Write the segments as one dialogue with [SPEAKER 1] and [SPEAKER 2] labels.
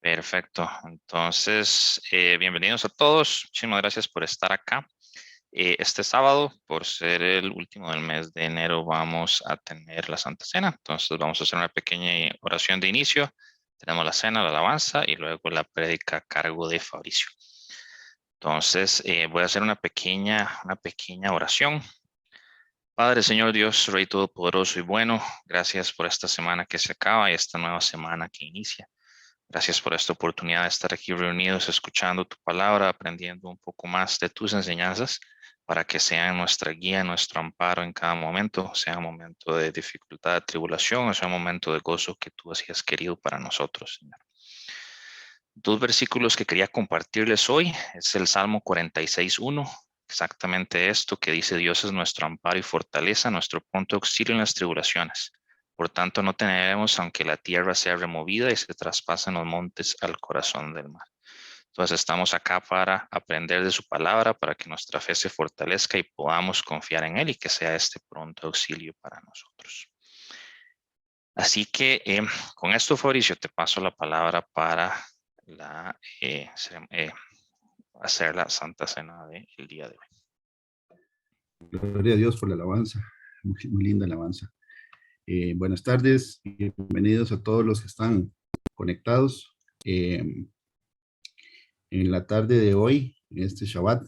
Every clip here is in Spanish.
[SPEAKER 1] Perfecto. Entonces, bienvenidos a todos. Muchísimas gracias por estar acá. Este sábado, por ser el último del mes de enero, vamos a tener la Santa Cena. Entonces, vamos a hacer una pequeña oración de inicio. Tenemos la cena, la alabanza y luego la prédica a cargo de Fabricio. Entonces, voy a hacer una pequeña oración. Padre, Señor Dios, Rey Todopoderoso y bueno, gracias por esta semana que se acaba y esta nueva semana que inicia. Gracias por esta oportunidad de estar aquí reunidos, escuchando tu palabra, aprendiendo un poco más de tus enseñanzas, para que sean nuestra guía, nuestro amparo en cada momento, sea un momento de dificultad, tribulación, o sea un momento de gozo que tú así has querido para nosotros, Señor. Dos versículos que quería compartirles hoy es el Salmo 46:1, exactamente esto que dice: Dios es nuestro amparo y fortaleza, nuestro pronto auxilio en las tribulaciones. Por tanto, no temeremos aunque la tierra sea removida y se traspasen los montes al corazón del mar. Entonces estamos acá para aprender de su palabra, para que nuestra fe se fortalezca y podamos confiar en Él y que sea este pronto auxilio para nosotros. Así que con esto, Fabricio, te paso la palabra para hacer la Santa Cena del día de hoy.
[SPEAKER 2] Gloria a Dios por la alabanza, muy linda alabanza. Buenas tardes, bienvenidos a todos los que están conectados. En la tarde de hoy, en este Shabbat,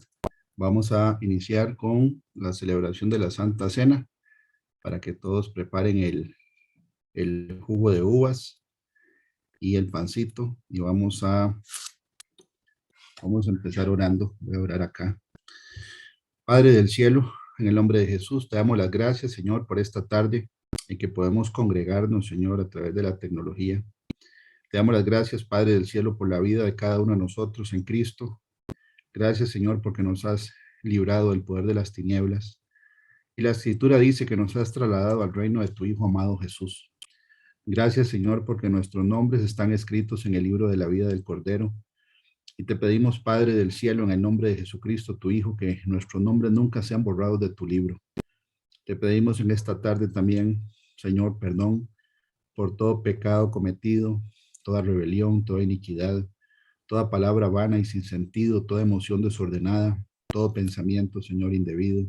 [SPEAKER 2] vamos a iniciar con la celebración de la Santa Cena, para que todos preparen el jugo de uvas y el pancito, y vamos a empezar orando. Voy a orar acá. Padre del cielo, en el nombre de Jesús, te damos las gracias, Señor, por esta tarde en que podemos congregarnos, Señor, a través de la tecnología. Te damos las gracias, Padre del cielo, por la vida de cada uno de nosotros en Cristo. Gracias, Señor, porque nos has librado del poder de las tinieblas. Y la Escritura dice que nos has trasladado al reino de tu Hijo amado Jesús. Gracias, Señor, porque nuestros nombres están escritos en el libro de la vida del Cordero. Y te pedimos, Padre del cielo, en el nombre de Jesucristo, tu Hijo, que nuestros nombres nunca sean borrados de tu libro. Te pedimos en esta tarde también, Señor, perdón por todo pecado cometido, toda rebelión, toda iniquidad, toda palabra vana y sin sentido, toda emoción desordenada, todo pensamiento, Señor, indebido.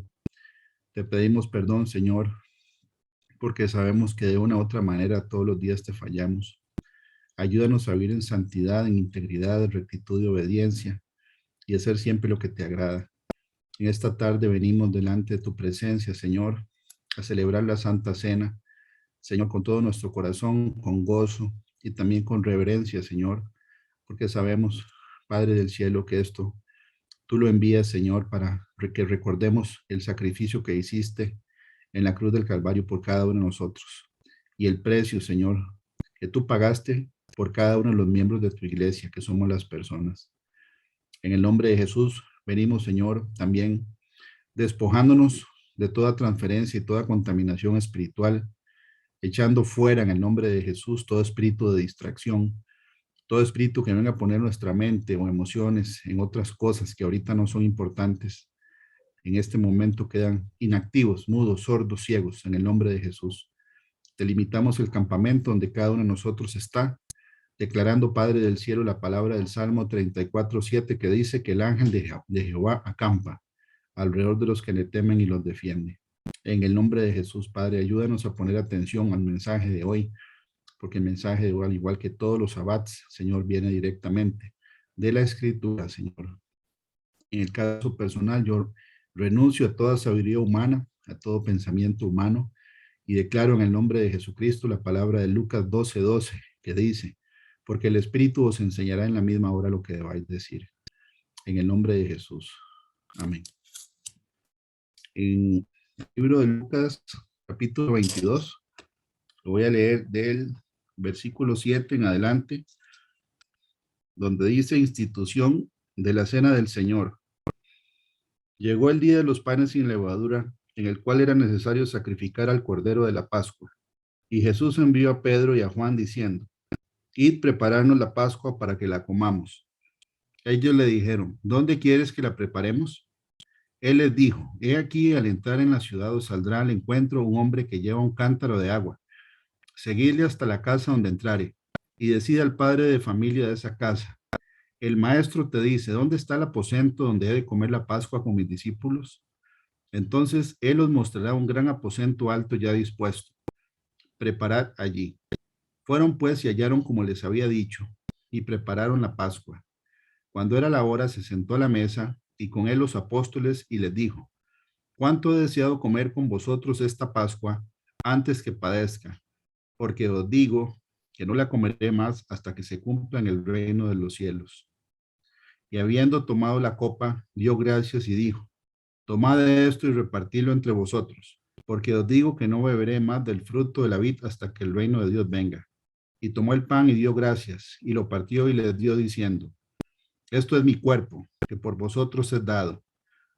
[SPEAKER 2] Te pedimos perdón, Señor, porque sabemos que de una u otra manera todos los días te fallamos. Ayúdanos a vivir en santidad, en integridad, rectitud y obediencia, y hacer siempre lo que te agrada. En esta tarde venimos delante de tu presencia, Señor, a celebrar la Santa Cena, Señor, con todo nuestro corazón, con gozo y también con reverencia, Señor, porque sabemos, Padre del cielo, que esto tú lo envías, Señor, para que recordemos el sacrificio que hiciste en la cruz del Calvario por cada uno de nosotros y el precio, Señor, que tú pagaste por cada uno de los miembros de tu iglesia, que somos las personas. En el nombre de Jesús, venimos, Señor, también despojándonos de toda transferencia y toda contaminación espiritual, echando fuera en el nombre de Jesús todo espíritu de distracción, todo espíritu que venga a poner nuestra mente o emociones en otras cosas que ahorita no son importantes. En este momento quedan inactivos, mudos, sordos, ciegos, en el nombre de Jesús. Delimitamos el campamento donde cada uno de nosotros está, declarando, Padre del cielo, la palabra del Salmo 34:7, que dice que el ángel de Jehová acampa alrededor de los que le temen y los defiende. En el nombre de Jesús, Padre, ayúdanos a poner atención al mensaje de hoy, porque el mensaje de hoy, al igual que todos los sabbats, Señor, viene directamente de la Escritura, Señor. En el caso personal, yo renuncio a toda sabiduría humana, a todo pensamiento humano, y declaro en el nombre de Jesucristo la palabra de Lucas 12:12, que dice: porque el Espíritu os enseñará en la misma hora lo que debáis decir. En el nombre de Jesús. Amén. En el libro de Lucas, capítulo 22, lo voy a leer del versículo 7 en adelante, donde dice: institución de la cena del Señor. Llegó el día de los panes sin levadura, en el cual era necesario sacrificar al Cordero de la Pascua. Y Jesús envió a Pedro y a Juan diciendo: id, prepararnos la Pascua para que la comamos. Ellos le dijeron: ¿dónde quieres que la preparemos? Él les dijo: he aquí, al entrar en la ciudad os saldrá al encuentro un hombre que lleva un cántaro de agua. Seguidle hasta la casa donde entrare, y decide al padre de familia de esa casa: el maestro te dice, ¿dónde está el aposento donde he de comer la Pascua con mis discípulos? Entonces él os mostrará un gran aposento alto ya dispuesto. Preparad allí. Fueron pues y hallaron como les había dicho, y prepararon la Pascua. Cuando era la hora, se sentó a la mesa, y con él los apóstoles, y les dijo: cuánto he deseado comer con vosotros esta Pascua antes que padezca, porque os digo que no la comeré más hasta que se cumpla en el reino de los cielos. Y habiendo tomado la copa, dio gracias y dijo: tomad de esto y repartidlo entre vosotros, porque os digo que no beberé más del fruto de la vid hasta que el reino de Dios venga. Y tomó el pan y dio gracias, y lo partió y les dio diciendo: esto es mi cuerpo, que por vosotros es dado.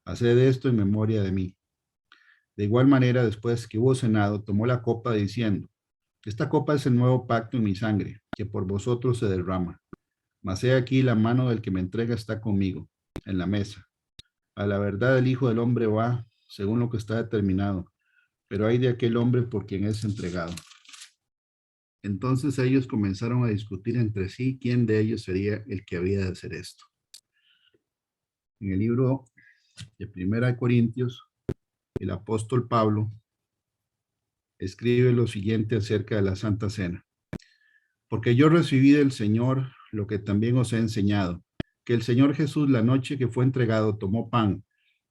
[SPEAKER 2] Haced esto en memoria de mí. De igual manera, después que hubo cenado, tomó la copa diciendo: esta copa es el nuevo pacto en mi sangre, que por vosotros se derrama. Mas he aquí la mano del que me entrega está conmigo, en la mesa. A la verdad el Hijo del Hombre va según lo que está determinado, pero hay de aquel hombre por quien es entregado. Entonces ellos comenzaron a discutir entre sí quién de ellos sería el que había de hacer esto. En el libro de Primera de Corintios, el apóstol Pablo escribe lo siguiente acerca de la Santa Cena. Porque yo recibí del Señor lo que también os he enseñado, que el Señor Jesús, la noche que fue entregado, tomó pan,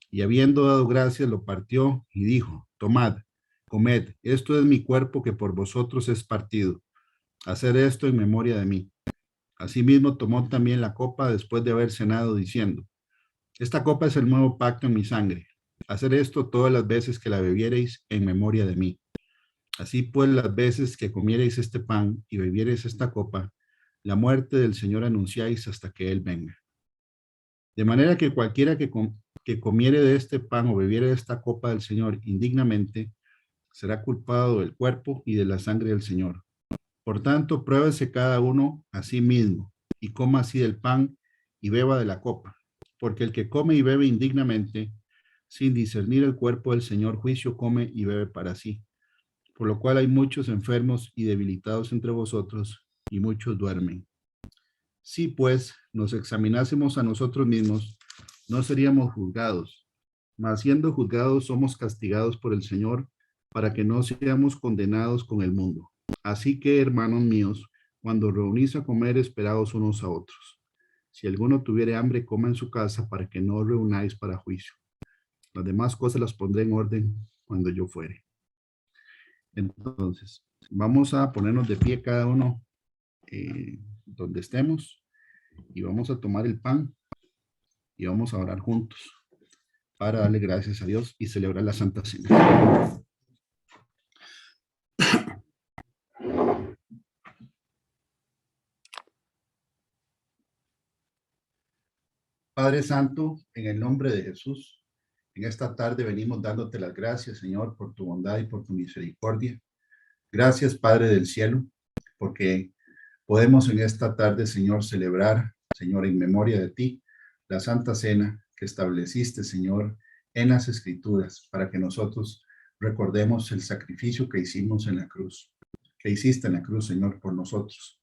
[SPEAKER 2] y habiendo dado gracias, lo partió y dijo: tomad, comed, esto es mi cuerpo que por vosotros es partido. Haced esto en memoria de mí. Asimismo tomó también la copa después de haber cenado, diciendo: esta copa es el nuevo pacto en mi sangre. Haced esto todas las veces que la bebiereis en memoria de mí. Así pues, las veces que comiereis este pan y bebiereis esta copa, la muerte del Señor anunciáis hasta que Él venga. De manera que cualquiera que comiere de este pan o bebiere de esta copa del Señor indignamente, será culpado del cuerpo y de la sangre del Señor. Por tanto, pruébese cada uno a sí mismo, y coma así del pan y beba de la copa. Porque el que come y bebe indignamente, sin discernir el cuerpo del Señor, juicio come y bebe para sí. Por lo cual hay muchos enfermos y debilitados entre vosotros, y muchos duermen. Si pues nos examinásemos a nosotros mismos, no seríamos juzgados, mas siendo juzgados somos castigados por el Señor, para que no seamos condenados con el mundo. Así que, hermanos míos, cuando reunís a comer, esperaos unos a otros. Si alguno tuviere hambre, coma en su casa, para que no os reunáis para juicio. Las demás cosas las pondré en orden cuando yo fuere. Entonces, vamos a ponernos de pie cada uno donde estemos, y vamos a tomar el pan y vamos a orar juntos para darle gracias a Dios y celebrar la Santa Cena. Padre Santo, en el nombre de Jesús, en esta tarde venimos dándote las gracias, Señor, por tu bondad y por tu misericordia. Gracias, Padre del cielo, porque podemos en esta tarde, Señor, celebrar, Señor, en memoria de ti, la Santa Cena que estableciste, Señor, en las Escrituras, para que nosotros recordemos el sacrificio que hicimos en la cruz, que hiciste en la cruz, Señor, por nosotros.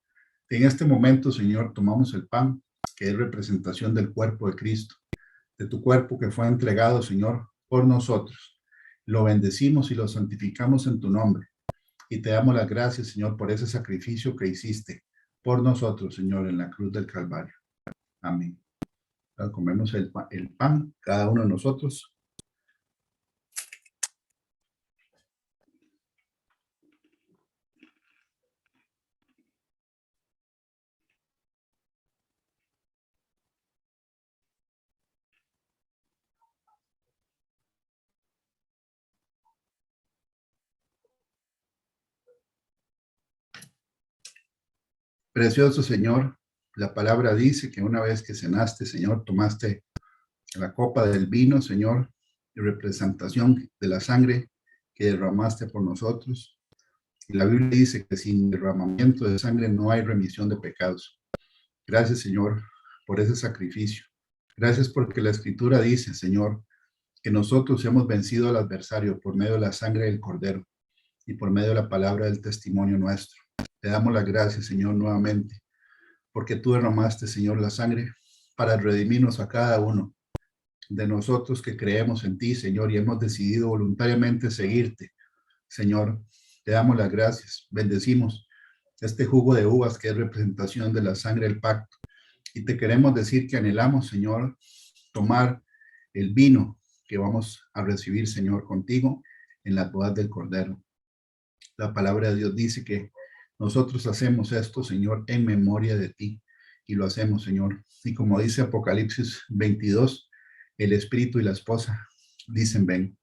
[SPEAKER 2] En este momento, Señor, tomamos el pan, que es representación del cuerpo de Cristo, de tu cuerpo que fue entregado, Señor, por nosotros. Lo bendecimos y lo santificamos en tu nombre. Y te damos las gracias, Señor, por ese sacrificio que hiciste por nosotros, Señor, en la cruz del Calvario. Amén. Ahora comemos el pan, cada uno de nosotros. Precioso Señor, la palabra dice que una vez que cenaste, Señor, tomaste la copa del vino, Señor, en representación de la sangre que derramaste por nosotros. Y la Biblia dice que sin derramamiento de sangre no hay remisión de pecados. Gracias, Señor, por ese sacrificio. Gracias porque la Escritura dice, Señor, que nosotros hemos vencido al adversario por medio de la sangre del Cordero y por medio de la palabra del testimonio nuestro. Te damos las gracias, Señor, nuevamente, porque tú derramaste, Señor, la sangre para redimirnos a cada uno de nosotros que creemos en ti, Señor, y hemos decidido voluntariamente seguirte. Señor, te damos las gracias. Bendecimos este jugo de uvas que es representación de la sangre del pacto. Y te queremos decir que anhelamos, Señor, tomar el vino que vamos a recibir, Señor, contigo en la boda del Cordero. La palabra de Dios dice que nosotros hacemos esto, Señor, en memoria de ti. Y lo hacemos, Señor. Y como dice Apocalipsis 22, el Espíritu y la esposa dicen, ven.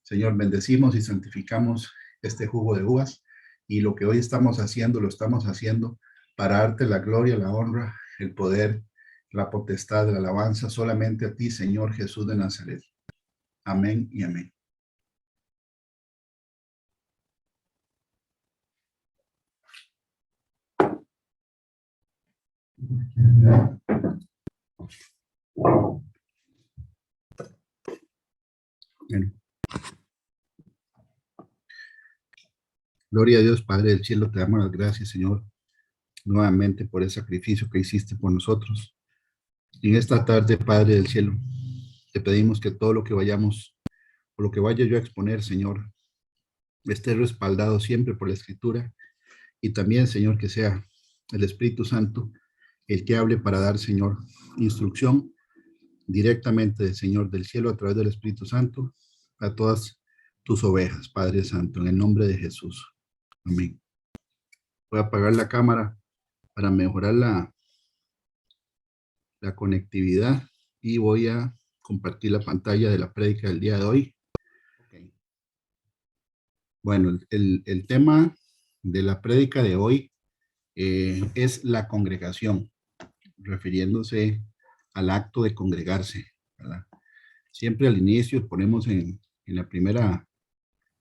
[SPEAKER 2] Señor, bendecimos y santificamos este jugo de uvas. Y lo que hoy estamos haciendo, lo estamos haciendo para darte la gloria, la honra, el poder, la potestad, la alabanza solamente a ti, Señor Jesús de Nazaret. Amén y amén. Bueno. Gloria a Dios, Padre del cielo, te damos las gracias, Señor, nuevamente por el sacrificio que hiciste por nosotros. Y en esta tarde, Padre del cielo, te pedimos que todo lo que vayamos, o lo que vaya yo a exponer, Señor, esté respaldado siempre por la Escritura, y también, Señor, que sea el Espíritu Santo el que hable para dar, Señor, instrucción directamente del Señor del cielo a través del Espíritu Santo a todas tus ovejas, Padre Santo, en el nombre de Jesús. Amén. Voy a apagar la cámara para mejorar la conectividad y voy a compartir la pantalla de la prédica del día de hoy. Okay. Bueno, el tema de la prédica de hoy es la congregación, refiriéndose al acto de congregarse, ¿verdad? Siempre al inicio ponemos en la primera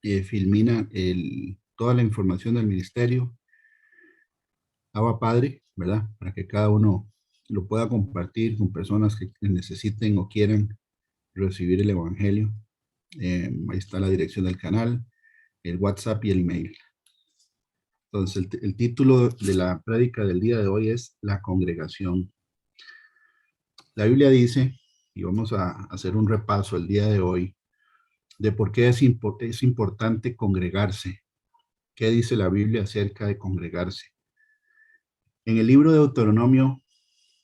[SPEAKER 2] filmina toda la información del ministerio, Abba Padre, ¿verdad? Para que cada uno lo pueda compartir con personas que necesiten o quieran recibir el Evangelio. Ahí está la dirección del canal, el WhatsApp y el email. Entonces, el título de la prédica del día de hoy es La congregación. La Biblia dice, y vamos a hacer un repaso el día de hoy, de por qué es importante congregarse. ¿Qué dice la Biblia acerca de congregarse? En el libro de Deuteronomio,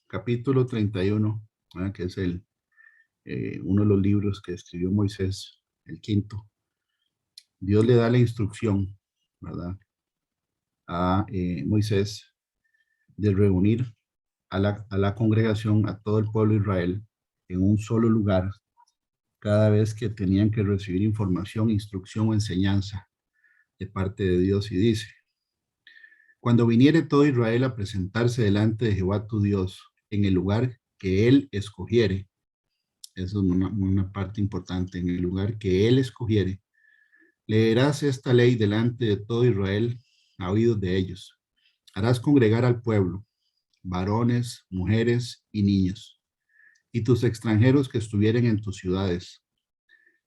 [SPEAKER 2] capítulo 31, ¿verdad? Que es uno de los libros que escribió Moisés, el quinto, Dios le da la instrucción, ¿verdad?, a Moisés de reunir a la congregación, a todo el pueblo de Israel, en un solo lugar, cada vez que tenían que recibir información, instrucción o enseñanza de parte de Dios. Y dice, cuando viniere todo Israel a presentarse delante de Jehová tu Dios, en el lugar que él escogiere, eso es una parte importante, en el lugar que él escogiere, leerás esta ley delante de todo Israel a oídos de ellos. Harás congregar al pueblo, varones, mujeres y niños, y tus extranjeros que estuvieren en tus ciudades,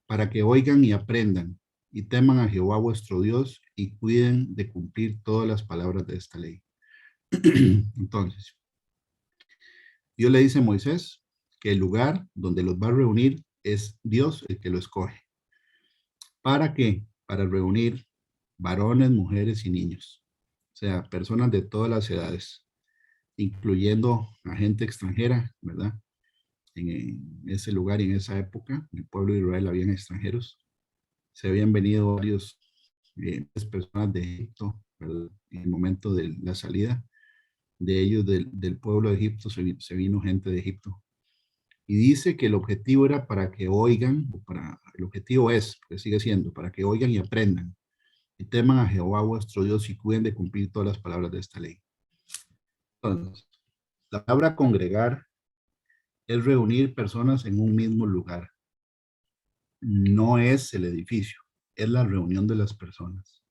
[SPEAKER 2] para que oigan y aprendan, y teman a Jehová vuestro Dios, y cuiden de cumplir todas las palabras de esta ley. Entonces, Dios le dice a Moisés que el lugar donde los va a reunir es Dios el que lo escoge. ¿Para qué? Para reunir varones, mujeres y niños. O sea, personas de todas las edades, incluyendo a gente extranjera, ¿verdad? En ese lugar y en esa época, en el pueblo de Israel habían extranjeros. Se habían venido varias personas de Egipto, ¿verdad? En el momento de la salida de ellos del pueblo de Egipto, se vino gente de Egipto. Y dice que el objetivo era para que oigan, el objetivo es, que sigue siendo, para que oigan y aprendan, y teman a Jehová vuestro Dios y cuiden de cumplir todas las palabras de esta ley. Entonces, la palabra congregar es reunir personas en un mismo lugar. No es el edificio, es la reunión de las personas.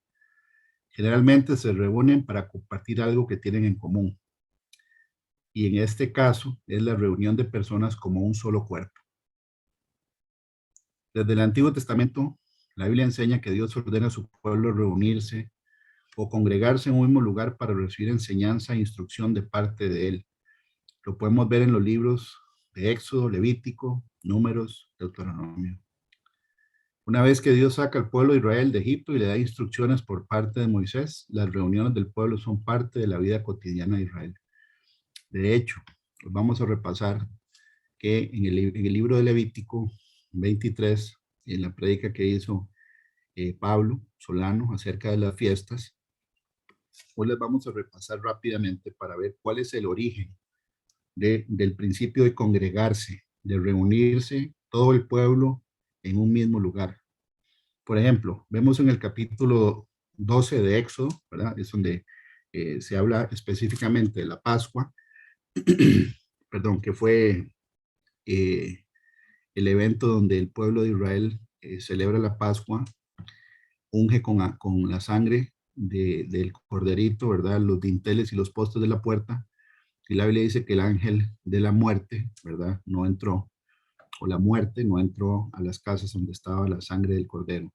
[SPEAKER 2] Generalmente se reúnen para compartir algo que tienen en común. Y en este caso es la reunión de personas como un solo cuerpo. Desde el Antiguo Testamento, la Biblia enseña que Dios ordena a su pueblo reunirse o congregarse en un mismo lugar para recibir enseñanza e instrucción de parte de él. Lo podemos ver en los libros de Éxodo, Levítico, Números, Deuteronomio. Una vez que Dios saca al pueblo de Israel de Egipto y le da instrucciones por parte de Moisés, las reuniones del pueblo son parte de la vida cotidiana de Israel. De hecho, vamos a repasar que en el libro de Levítico 23, en la prédica que hizo Pablo Solano acerca de las fiestas, hoy les vamos a repasar rápidamente para ver cuál es el origen del principio de congregarse, de reunirse todo el pueblo en un mismo lugar. Por ejemplo, vemos en el capítulo 12 de Éxodo, ¿verdad? Es donde se habla específicamente de la Pascua, perdón, que fue el evento donde el pueblo de Israel celebra la Pascua, unge con la sangre del corderito, ¿verdad? Los dinteles y los postes de la puerta. Y la Biblia dice que el ángel de la muerte, ¿verdad? No entró, o la muerte no entró a las casas donde estaba la sangre del cordero,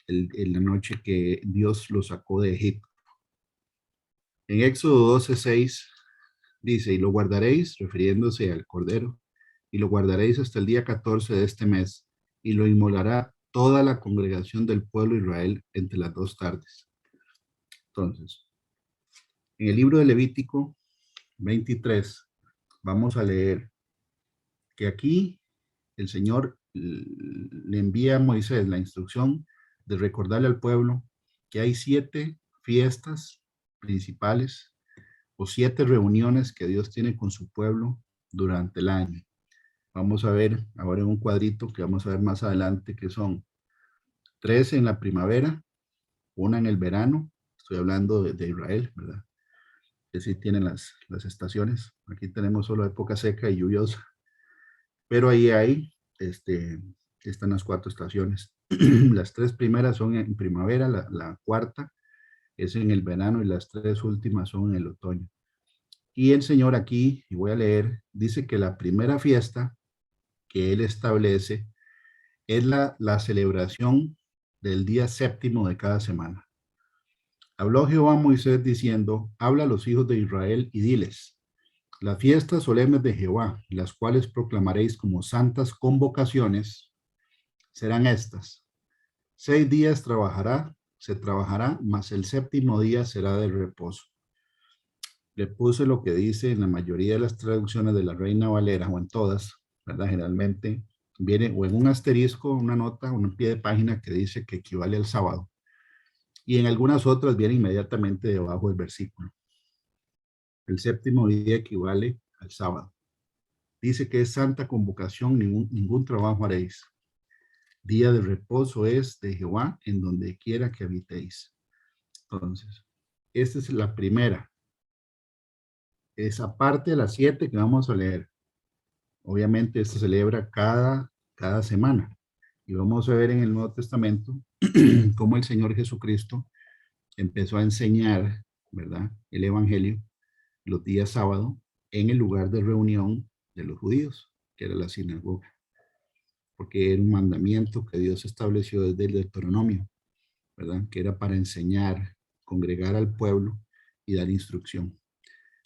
[SPEAKER 2] en la noche que Dios lo sacó de Egipto. En Éxodo 12:6 dice, y lo guardaréis, refiriéndose al cordero, y lo guardaréis hasta el día 14 de este mes, y lo inmolará toda la congregación del pueblo de Israel entre las 2 tardes. Entonces, en el libro de Levítico 23, vamos a leer que aquí el Señor le envía a Moisés la instrucción de recordarle al pueblo que hay 7 fiestas principales o 7 reuniones que Dios tiene con su pueblo durante el año. Vamos a ver ahora en un cuadrito que vamos a ver más adelante que son 3 en la primavera, 1 en el verano, estoy hablando de Israel, ¿verdad? Que sí tienen las estaciones. Aquí tenemos solo época seca y lluviosa, pero ahí hay, están las 4 estaciones. Las 3 primeras son en primavera, la cuarta es en el verano y las 3 últimas son en el otoño. Y el Señor aquí, y voy a leer, dice que la primera fiesta que Él establece es la celebración del día séptimo de cada semana. Habló Jehová a Moisés diciendo, habla a los hijos de Israel y diles, las fiestas solemnes de Jehová, las cuales proclamaréis como santas convocaciones, serán estas. 6 días se trabajará, mas el séptimo día será de reposo. Le puse lo que dice en la mayoría de las traducciones de la Reina Valera, o en todas, ¿verdad? Generalmente viene o en un asterisco, una nota, un pie de página que dice que equivale al sábado. Y en algunas otras viene inmediatamente debajo del versículo. El séptimo día equivale al sábado. Dice que es santa convocación, ningún trabajo haréis. Día de reposo es de Jehová en donde quiera que habitéis. Entonces, esta es la primera. Esa parte de las 7 que vamos a leer. Obviamente, esto se celebra cada semana. Y vamos a ver en el Nuevo Testamento cómo el Señor Jesucristo empezó a enseñar, ¿verdad? El Evangelio los días sábado en el lugar de reunión de los judíos, que era la sinagoga, porque era un mandamiento que Dios estableció desde el Deuteronomio, ¿verdad? Que era para enseñar, congregar al pueblo y dar instrucción.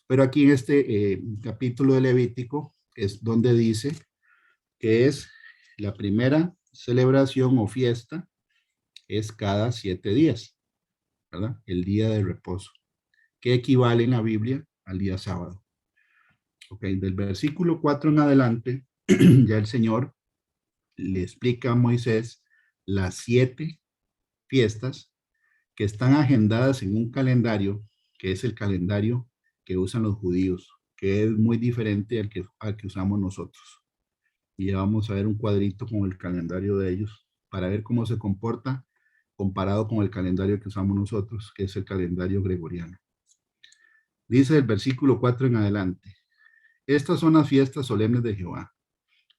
[SPEAKER 2] Pero aquí en este capítulo de Levítico es donde dice que es la primera celebración o fiesta, es cada 7 días, ¿verdad? El día de reposo, que equivale en la Biblia al día sábado. Ok, del versículo 4 en adelante, ya el Señor le explica a Moisés las 7 fiestas que están agendadas en un calendario, que es el calendario que usan los judíos, que es muy diferente al que usamos nosotros. Y ya vamos a ver un cuadrito con el calendario de ellos para ver cómo se comporta comparado con el calendario que usamos nosotros, que es el calendario gregoriano. Dice el versículo 4 en adelante, estas son las fiestas solemnes de Jehová,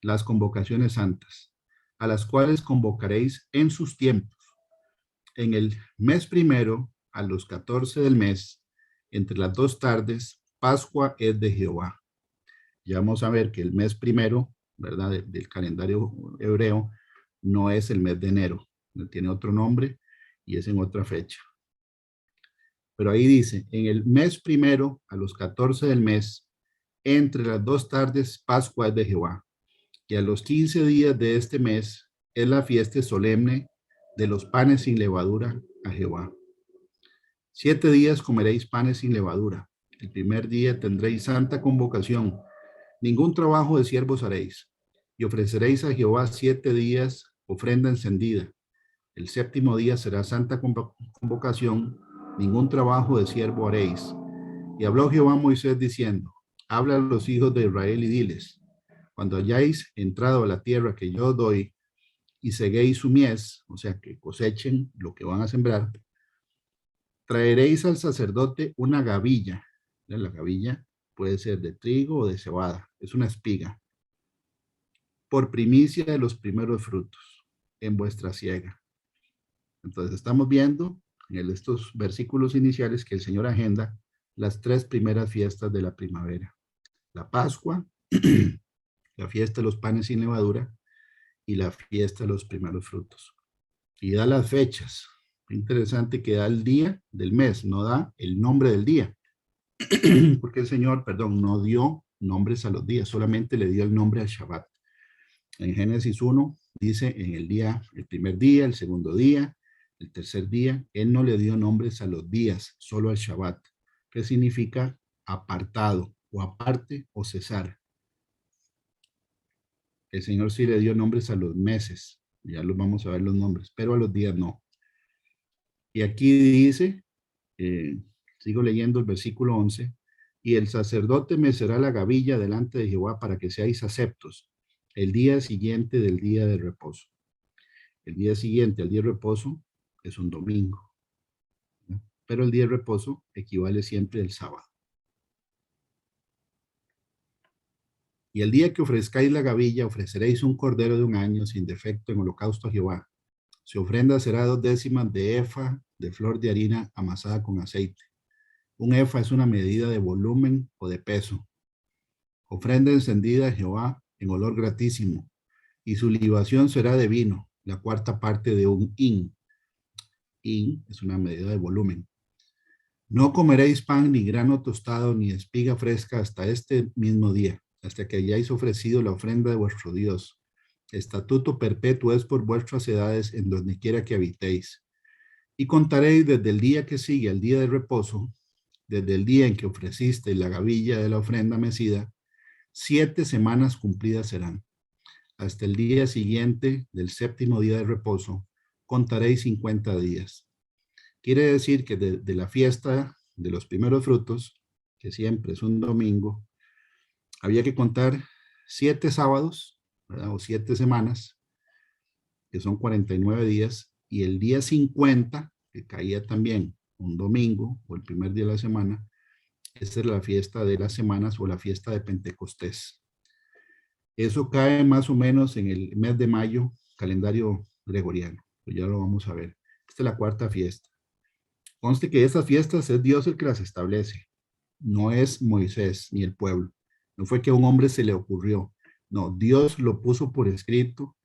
[SPEAKER 2] las convocaciones santas, a las cuales convocaréis en sus tiempos. En el mes primero, a los 14 del mes, entre las 2 tardes, Pascua es de Jehová. Ya vamos a ver que el mes primero, ¿verdad? Del calendario hebreo, no es el mes de enero, tiene otro nombre y es en otra fecha. Pero ahí dice, en el mes primero, a los 14 del mes, entre las 2 tardes, Pascua es de Jehová. Y a los 15 días de este mes es la fiesta solemne de los panes sin levadura a Jehová. 7 días comeréis panes sin levadura. El primer día tendréis santa convocación. Ningún trabajo de siervos haréis. Y ofreceréis a Jehová 7 días ofrenda encendida. El séptimo día será santa convocación. Ningún trabajo de siervo haréis. Y habló Jehová a Moisés diciendo, habla a los hijos de Israel y diles, cuando hayáis entrado a la tierra que yo doy y seguéis su mies, o sea, que cosechen lo que van a sembrar, traeréis al sacerdote una gavilla. La gavilla puede ser de trigo o de cebada, es una espiga, por primicia de los primeros frutos en vuestra siega. Entonces estamos viendo en estos versículos iniciales que el Señor agenda las 3 primeras fiestas de la primavera. La Pascua, la fiesta de los panes sin levadura y la fiesta de los primeros frutos. Y da las fechas. Interesante que da el día del mes, no da el nombre del día. Porque el Señor, no dio nombres a los días, solamente le dio el nombre al Shabbat. En Génesis 1 dice en el día, el primer día, el segundo día, el tercer día, él no le dio nombres a los días, solo al Shabbat, que significa apartado o aparte o cesar. El Señor sí le dio nombres a los meses, ya los vamos a ver los nombres, pero a los días no. Y aquí dice, sigo leyendo el versículo 11, y el sacerdote mecerá la gavilla delante de Jehová para que seáis aceptos el día siguiente del día de reposo. El día siguiente al día de reposo es un domingo, ¿no? Pero el día de reposo equivale siempre al sábado. Y el día que ofrezcáis la gavilla, ofreceréis un cordero de 1 año sin defecto en holocausto a Jehová. Su ofrenda será 2 décimas de efa de flor de harina amasada con aceite. Un efa es una medida de volumen o de peso. Ofrenda encendida a Jehová en olor gratísimo. Y su libación será de vino, la 4ª parte de un hin. Hin es una medida de volumen. No comeréis pan, ni grano tostado, ni espiga fresca hasta este mismo día, hasta que hayáis ofrecido la ofrenda de vuestro Dios. Estatuto perpetuo es por vuestras edades en donde quiera que habitéis. Y contaréis desde el día que sigue al día de reposo, desde el día en que ofreciste la gavilla de la ofrenda mecida, 7 semanas cumplidas serán. Hasta el día siguiente del 7º día de reposo, contaréis 50 días. Quiere decir que de la fiesta de los primeros frutos, que siempre es un domingo, había que contar 7 sábados, ¿verdad? O 7 semanas, que son 49 días, y el día 50, que caía también un domingo o el primer día de la semana, esa es la fiesta de las semanas o la fiesta de Pentecostés. Eso cae más o menos en el mes de mayo, calendario gregoriano. Pues ya lo vamos a ver. Esta es la 4ª fiesta. Conste que estas fiestas es Dios el que las establece. No es Moisés ni el pueblo. No fue que a un hombre se le ocurrió. No, Dios lo puso por escrito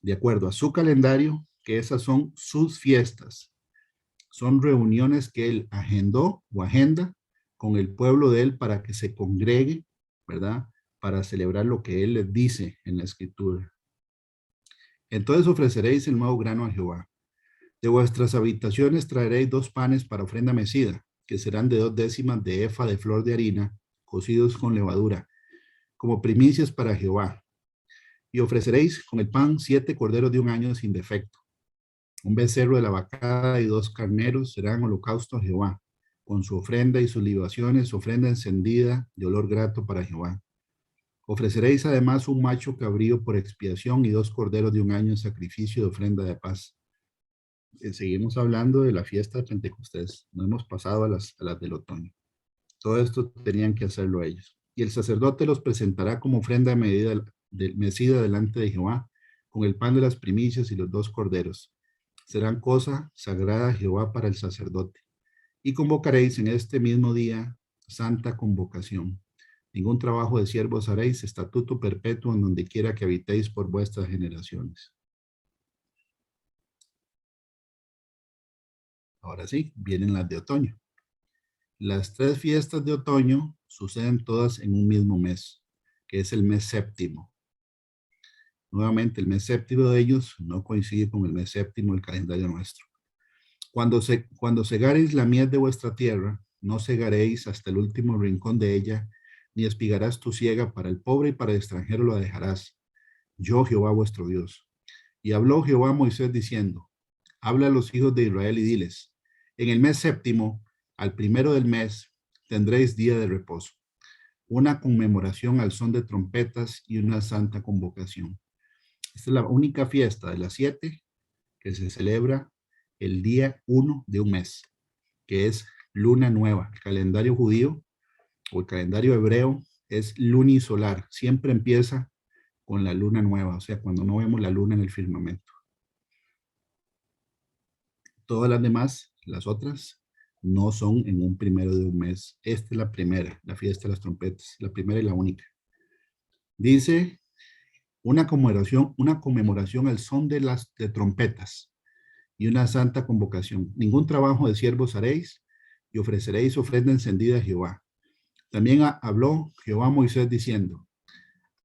[SPEAKER 2] de acuerdo a su calendario, que esas son sus fiestas. Son reuniones que él agendó o agenda con el pueblo de él para que se congregue, ¿verdad? Para celebrar lo que él les dice en la escritura. Entonces ofreceréis el nuevo grano a Jehová. De vuestras habitaciones traeréis 2 panes para ofrenda mecida, que serán de 2 décimas de efa de flor de harina, cocidos con levadura, como primicias para Jehová. Y ofreceréis con el pan 7 corderos de 1 año sin defecto. Un becerro de la vacada y 2 carneros serán holocausto a Jehová, con su ofrenda y sus libaciones, ofrenda encendida de olor grato para Jehová. Ofreceréis además un macho cabrío por expiación y 2 corderos de 1 año en sacrificio de ofrenda de paz. Seguimos hablando de la fiesta de Pentecostés. No hemos pasado a las del otoño. Todo esto tenían que hacerlo ellos. Y el sacerdote los presentará como ofrenda mecida delante de Jehová, con el pan de las primicias y los 2 corderos. Serán cosa sagrada a Jehová para el sacerdote. Y convocaréis en este mismo día santa convocación. Ningún trabajo de siervos haréis, estatuto perpetuo en donde quiera que habitéis por vuestras generaciones. Ahora sí, vienen las de otoño. Las 3 fiestas de otoño suceden todas en un mismo mes, que es el mes séptimo. Nuevamente, el mes séptimo de ellos no coincide con el mes séptimo del calendario nuestro. Cuando segareis la mies de vuestra tierra, no segaréis hasta el último rincón de ella, ni espigarás tu siega para el pobre y para el extranjero lo dejarás. Yo, Jehová vuestro Dios. Y habló Jehová a Moisés diciendo, habla a los hijos de Israel y diles, en el mes séptimo, al primero del mes, tendréis día de reposo, una conmemoración al son de trompetas y una santa convocación. Esta es la única fiesta de las 7 que se celebra el día 1 de un mes, que es luna nueva. El calendario judío o el calendario hebreo es lunisolar. Siempre empieza con la luna nueva, o sea, cuando no vemos la luna en el firmamento. Todas las demás, las otras, no son en un primero de un mes. Esta es la primera, la fiesta de las trompetas, la primera y la única. Dice una conmemoración al son de trompetas y una santa convocación. Ningún trabajo de siervos haréis y ofreceréis ofrenda encendida a Jehová. También habló Jehová a Moisés diciendo,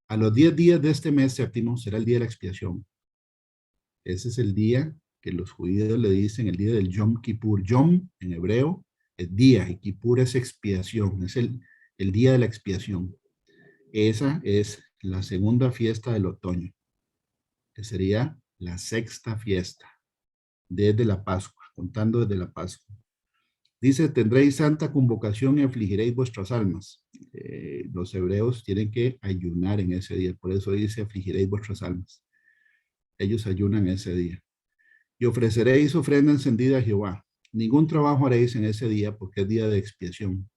[SPEAKER 2] a los 10 días de este mes séptimo será el día de la expiación. Ese es el día que los judíos le dicen el día del Yom Kippur. Yom en hebreo es día y Kippur es expiación, es el día de la expiación. Esa es la segunda fiesta del otoño, que sería la sexta fiesta, desde la Pascua, contando desde la Pascua. Dice, tendréis santa convocación y afligiréis vuestras almas. Los hebreos tienen que ayunar en ese día, por eso dice, afligiréis vuestras almas. Ellos ayunan ese día. Y ofreceréis ofrenda encendida a Jehová. Ningún trabajo haréis en ese día, porque es día de expiación,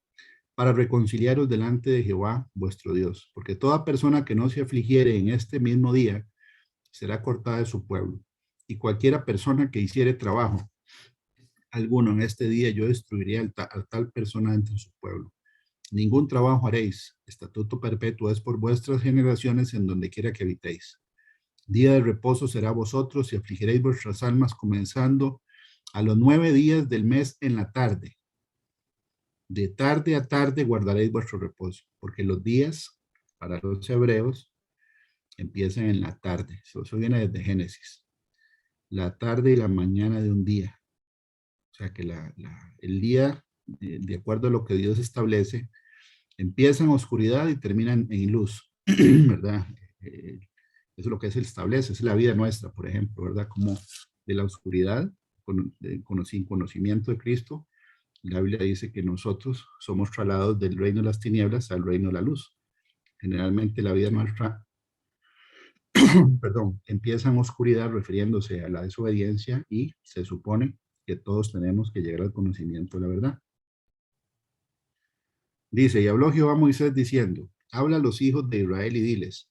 [SPEAKER 2] para reconciliaros delante de Jehová, vuestro Dios. Porque toda persona que no se afligiere en este mismo día, será cortada de su pueblo. Y cualquiera persona que hiciere trabajo alguno en este día, yo destruiré a tal persona entre su pueblo. Ningún trabajo haréis. Estatuto perpetuo es por vuestras generaciones en donde quiera que habitéis. Día de reposo será vosotros y afligiréis vuestras almas comenzando a los 9 días del mes en la tarde. De tarde a tarde guardaréis vuestro reposo, porque los días para los hebreos empiezan en la tarde. Eso viene desde Génesis. La tarde y la mañana de un día. O sea que el día, de acuerdo a lo que Dios establece, empieza en oscuridad y termina en luz, ¿verdad? Eso es lo que se establece, es la vida nuestra, por ejemplo, ¿verdad? Como de la oscuridad, sin conocimiento de Cristo, la Biblia dice que nosotros somos trasladados del reino de las tinieblas al reino de la luz. Generalmente la vida nuestra, perdón, empieza en oscuridad refiriéndose a la desobediencia y se supone que todos tenemos que llegar al conocimiento de la verdad. Dice, y habló Jehová a Moisés diciendo, habla a los hijos de Israel y diles,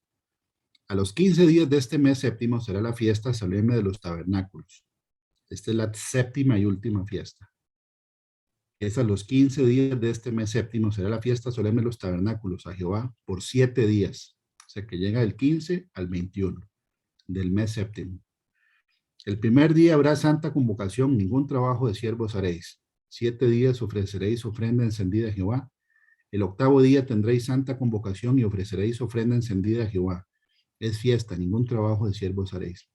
[SPEAKER 2] a los 15 días de este mes séptimo será la fiesta solemne de los tabernáculos. Esta es la séptima y última fiesta. Es a los 15 días de este mes séptimo será la fiesta solemne de los tabernáculos a Jehová por 7 días. O sea que llega del 15 al 21 del mes séptimo. El primer día habrá santa convocación, ningún trabajo de siervos haréis. 7 días ofreceréis ofrenda encendida a Jehová. El octavo día tendréis santa convocación y ofreceréis ofrenda encendida a Jehová. Es fiesta, ningún trabajo de siervos haréis.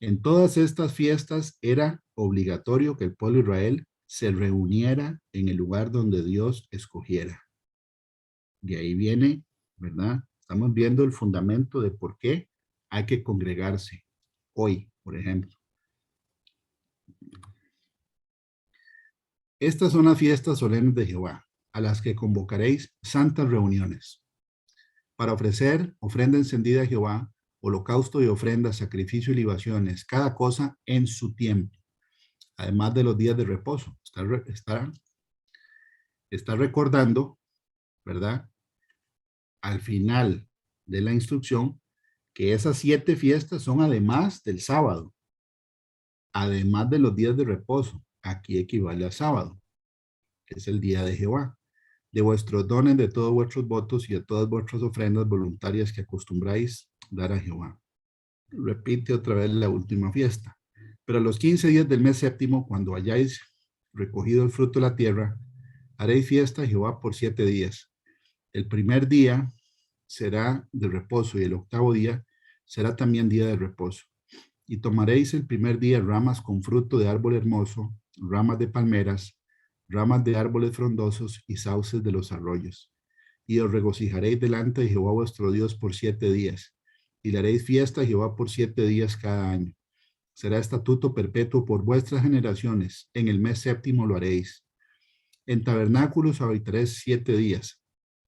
[SPEAKER 2] En todas estas fiestas era obligatorio que el pueblo de Israel se reuniera en el lugar donde Dios escogiera. De ahí viene, ¿verdad? Estamos viendo el fundamento de por qué hay que congregarse hoy, por ejemplo. Estas son las fiestas solemnes de Jehová, a las que convocaréis santas reuniones, para ofrecer ofrenda encendida a Jehová, holocausto y ofrenda, sacrificio y libaciones, cada cosa en su tiempo, además de los días de reposo. Está recordando, ¿verdad? Al final de la instrucción, que esas 7 fiestas son además del sábado, además de los días de reposo. Aquí equivale a sábado, que es el día de Jehová. De vuestros dones, de todos vuestros votos y de todas vuestras ofrendas voluntarias que acostumbráis dar a Jehová. Repite otra vez la última fiesta. Pero a los 15 días del mes séptimo, cuando hayáis recogido el fruto de la tierra, Haréis fiesta a Jehová por 7 días. El primer día será de reposo y el octavo día será también día de reposo. Y tomaréis el primer día ramas con fruto de árbol hermoso, ramas de palmeras, ramas de árboles frondosos y sauces de los arroyos. Y os regocijaréis delante de Jehová vuestro Dios por 7 días. Y le haréis fiesta a Jehová por 7 días cada año. Será estatuto perpetuo por vuestras generaciones. En el mes séptimo lo haréis. En tabernáculos habitaréis 7 días.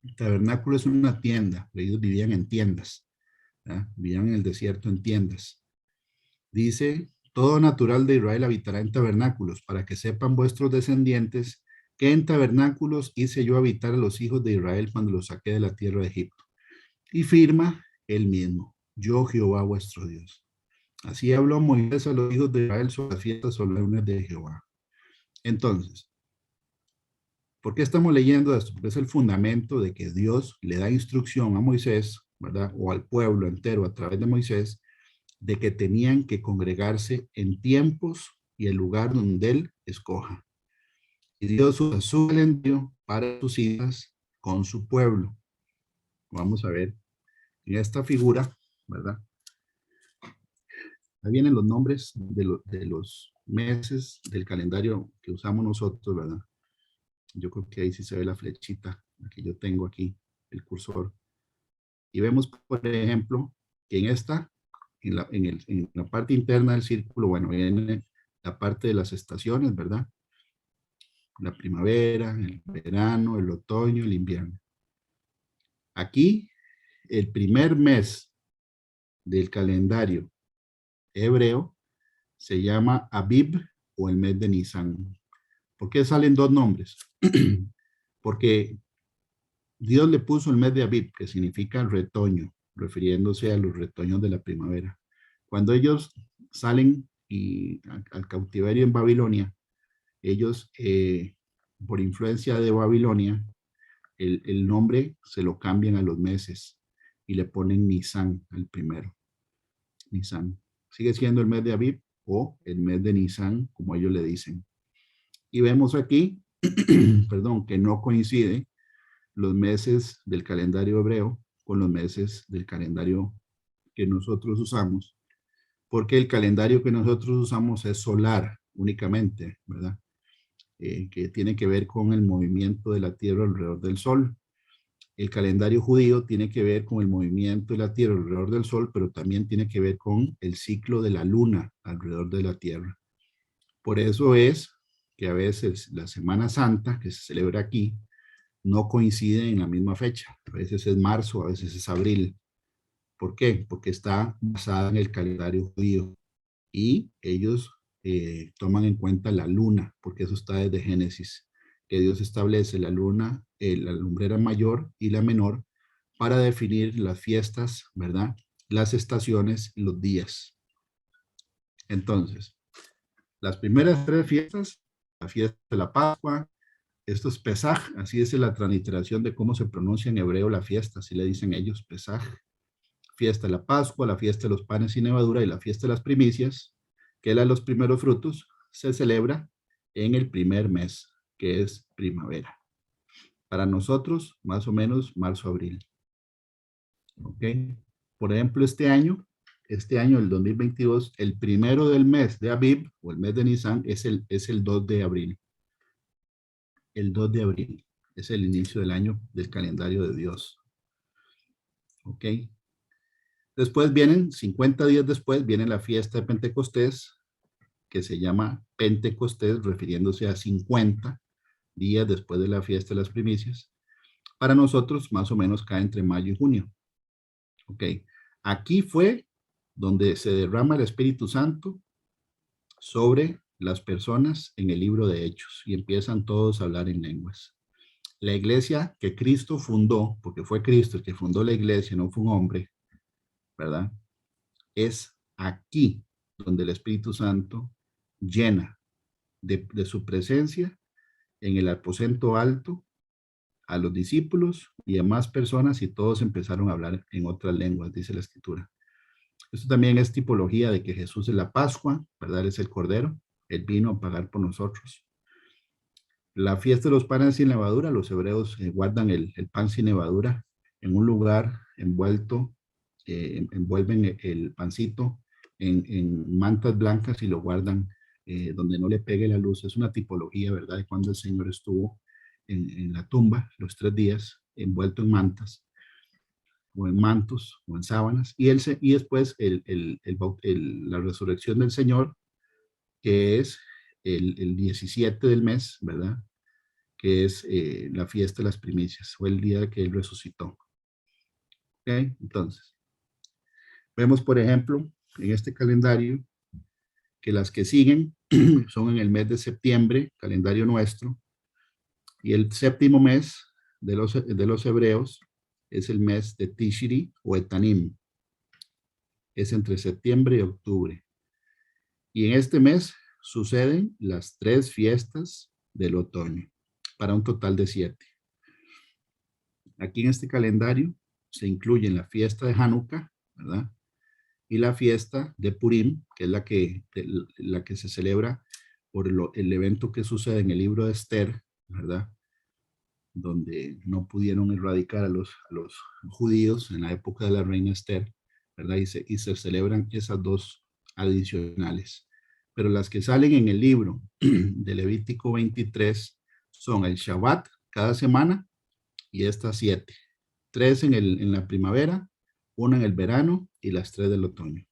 [SPEAKER 2] El tabernáculo es una tienda. Ellos vivían en tiendas. ¿Ya? Vivían en el desierto en tiendas. Dice, todo natural de Israel habitará en tabernáculos, para que sepan vuestros descendientes que en tabernáculos hice yo habitar a los hijos de Israel cuando los saqué de la tierra de Egipto. Y firma él mismo, yo Jehová vuestro Dios. Así habló Moisés a los hijos de Israel sobre las fiestas solemnes de Jehová. Entonces, ¿por qué estamos leyendo esto? Porque es el fundamento de que Dios le da instrucción a Moisés, ¿verdad? O al pueblo entero a través de Moisés, de que tenían que congregarse en tiempos y el lugar donde él escoja. Y Dios usa su calendario para sus citas con su pueblo. Vamos a ver en esta figura, ¿verdad? Ahí vienen los nombres de los meses del calendario que usamos nosotros, ¿verdad? Yo creo que ahí sí se ve la flechita que yo tengo aquí, el cursor. Y vemos, por ejemplo, que en la parte interna del círculo, bueno, viene la parte de las estaciones, ¿verdad? La primavera, el verano, el otoño, el invierno. Aquí, el primer mes del calendario hebreo se llama Abib o el mes de Nisan. ¿Por qué salen dos nombres? Porque Dios le puso el mes de Abib, que significa retoño, refiriéndose a los retoños de la primavera. Cuando ellos salen al cautiverio en Babilonia, ellos, por influencia de Babilonia, el nombre se lo cambian a los meses y le ponen Nisan al primero. Nisan. Sigue siendo el mes de Abib o el mes de Nisan, como ellos le dicen. Y vemos aquí, perdón, que no coincide los meses del calendario hebreo con los meses del calendario que nosotros usamos, porque el calendario que nosotros usamos es solar únicamente, ¿verdad? Que tiene que ver con el movimiento de la Tierra alrededor del Sol. El calendario judío tiene que ver con el movimiento de la Tierra alrededor del Sol, pero también tiene que ver con el ciclo de la Luna alrededor de la Tierra. Por eso es que a veces la Semana Santa, que se celebra aquí, no coincide en la misma fecha. A veces es marzo, a veces es abril. ¿Por qué? Porque está basada en el calendario judío y ellos toman en cuenta la luna, porque eso está desde Génesis, que Dios establece la luna, la lumbrera mayor y la menor para definir las fiestas, ¿verdad? Las estaciones, los días. Entonces, las primeras tres fiestas, la fiesta de la Pascua, esto es Pesaj, así es la transliteración de cómo se pronuncia en hebreo la fiesta, así le dicen ellos, Pesaj. Fiesta de la Pascua, la fiesta de los panes sin levadura y la fiesta de las primicias, que es la de los primeros frutos, se celebra en el primer mes, que es primavera. Para nosotros, más o menos, marzo-abril. ¿Ok? Por ejemplo, este año, el 2022, el primero del mes de Abib, o el mes de Nisan, es el 2 de abril. El 2 de abril es el inicio del año del calendario de Dios. ¿Ok? Después vienen, 50 días después, viene la fiesta de Pentecostés, que se llama Pentecostés, refiriéndose a 50 días después de la fiesta de las primicias. Para nosotros, más o menos, cae entre mayo y junio. Ok, aquí fue donde se derrama el Espíritu Santo sobre las personas en el libro de Hechos y empiezan todos a hablar en lenguas. La iglesia que Cristo fundó, porque fue Cristo el que fundó la iglesia, no fue un hombre, ¿verdad? Es aquí donde el Espíritu Santo llena de su presencia en el aposento alto a los discípulos y a más personas y todos empezaron a hablar en otras lenguas, dice la Escritura. Esto también es tipología de que Jesús es la Pascua, ¿verdad? Es el Cordero, Él vino a pagar por nosotros. La fiesta de los panes sin levadura, los hebreos guardan el pan sin levadura en un lugar envuelto, envuelven el pancito en mantas blancas y lo guardan donde no le pegue la luz. Es una tipología, ¿verdad?, de cuando el Señor estuvo en la tumba los 3 días, envuelto en mantas, o en mantos, o en sábanas, y después la resurrección del Señor, que es el 17 del mes, ¿verdad?, que es la fiesta de las primicias, o el día que Él resucitó. ¿Ok? Entonces, vemos, por ejemplo, en este calendario, que las que siguen son en el mes de septiembre, calendario nuestro, y el séptimo mes de los hebreos es el mes de Tishri o Etanim, es entre septiembre y octubre. Y en este mes suceden las 3 fiestas del otoño, para un total de 7. Aquí en este calendario se incluyen la fiesta de Hanukkah, ¿verdad?, y la fiesta de Purim, que es la que se celebra por el evento que sucede en el libro de Esther, ¿verdad?, donde no pudieron erradicar a los judíos en la época de la reina Esther, ¿verdad? Y se celebran esas 2 adicionales. Pero las que salen en el libro de Levítico 23 son el Shabbat cada semana y estas 7. 3 en la primavera, 1 en el verano y las 3 del otoño.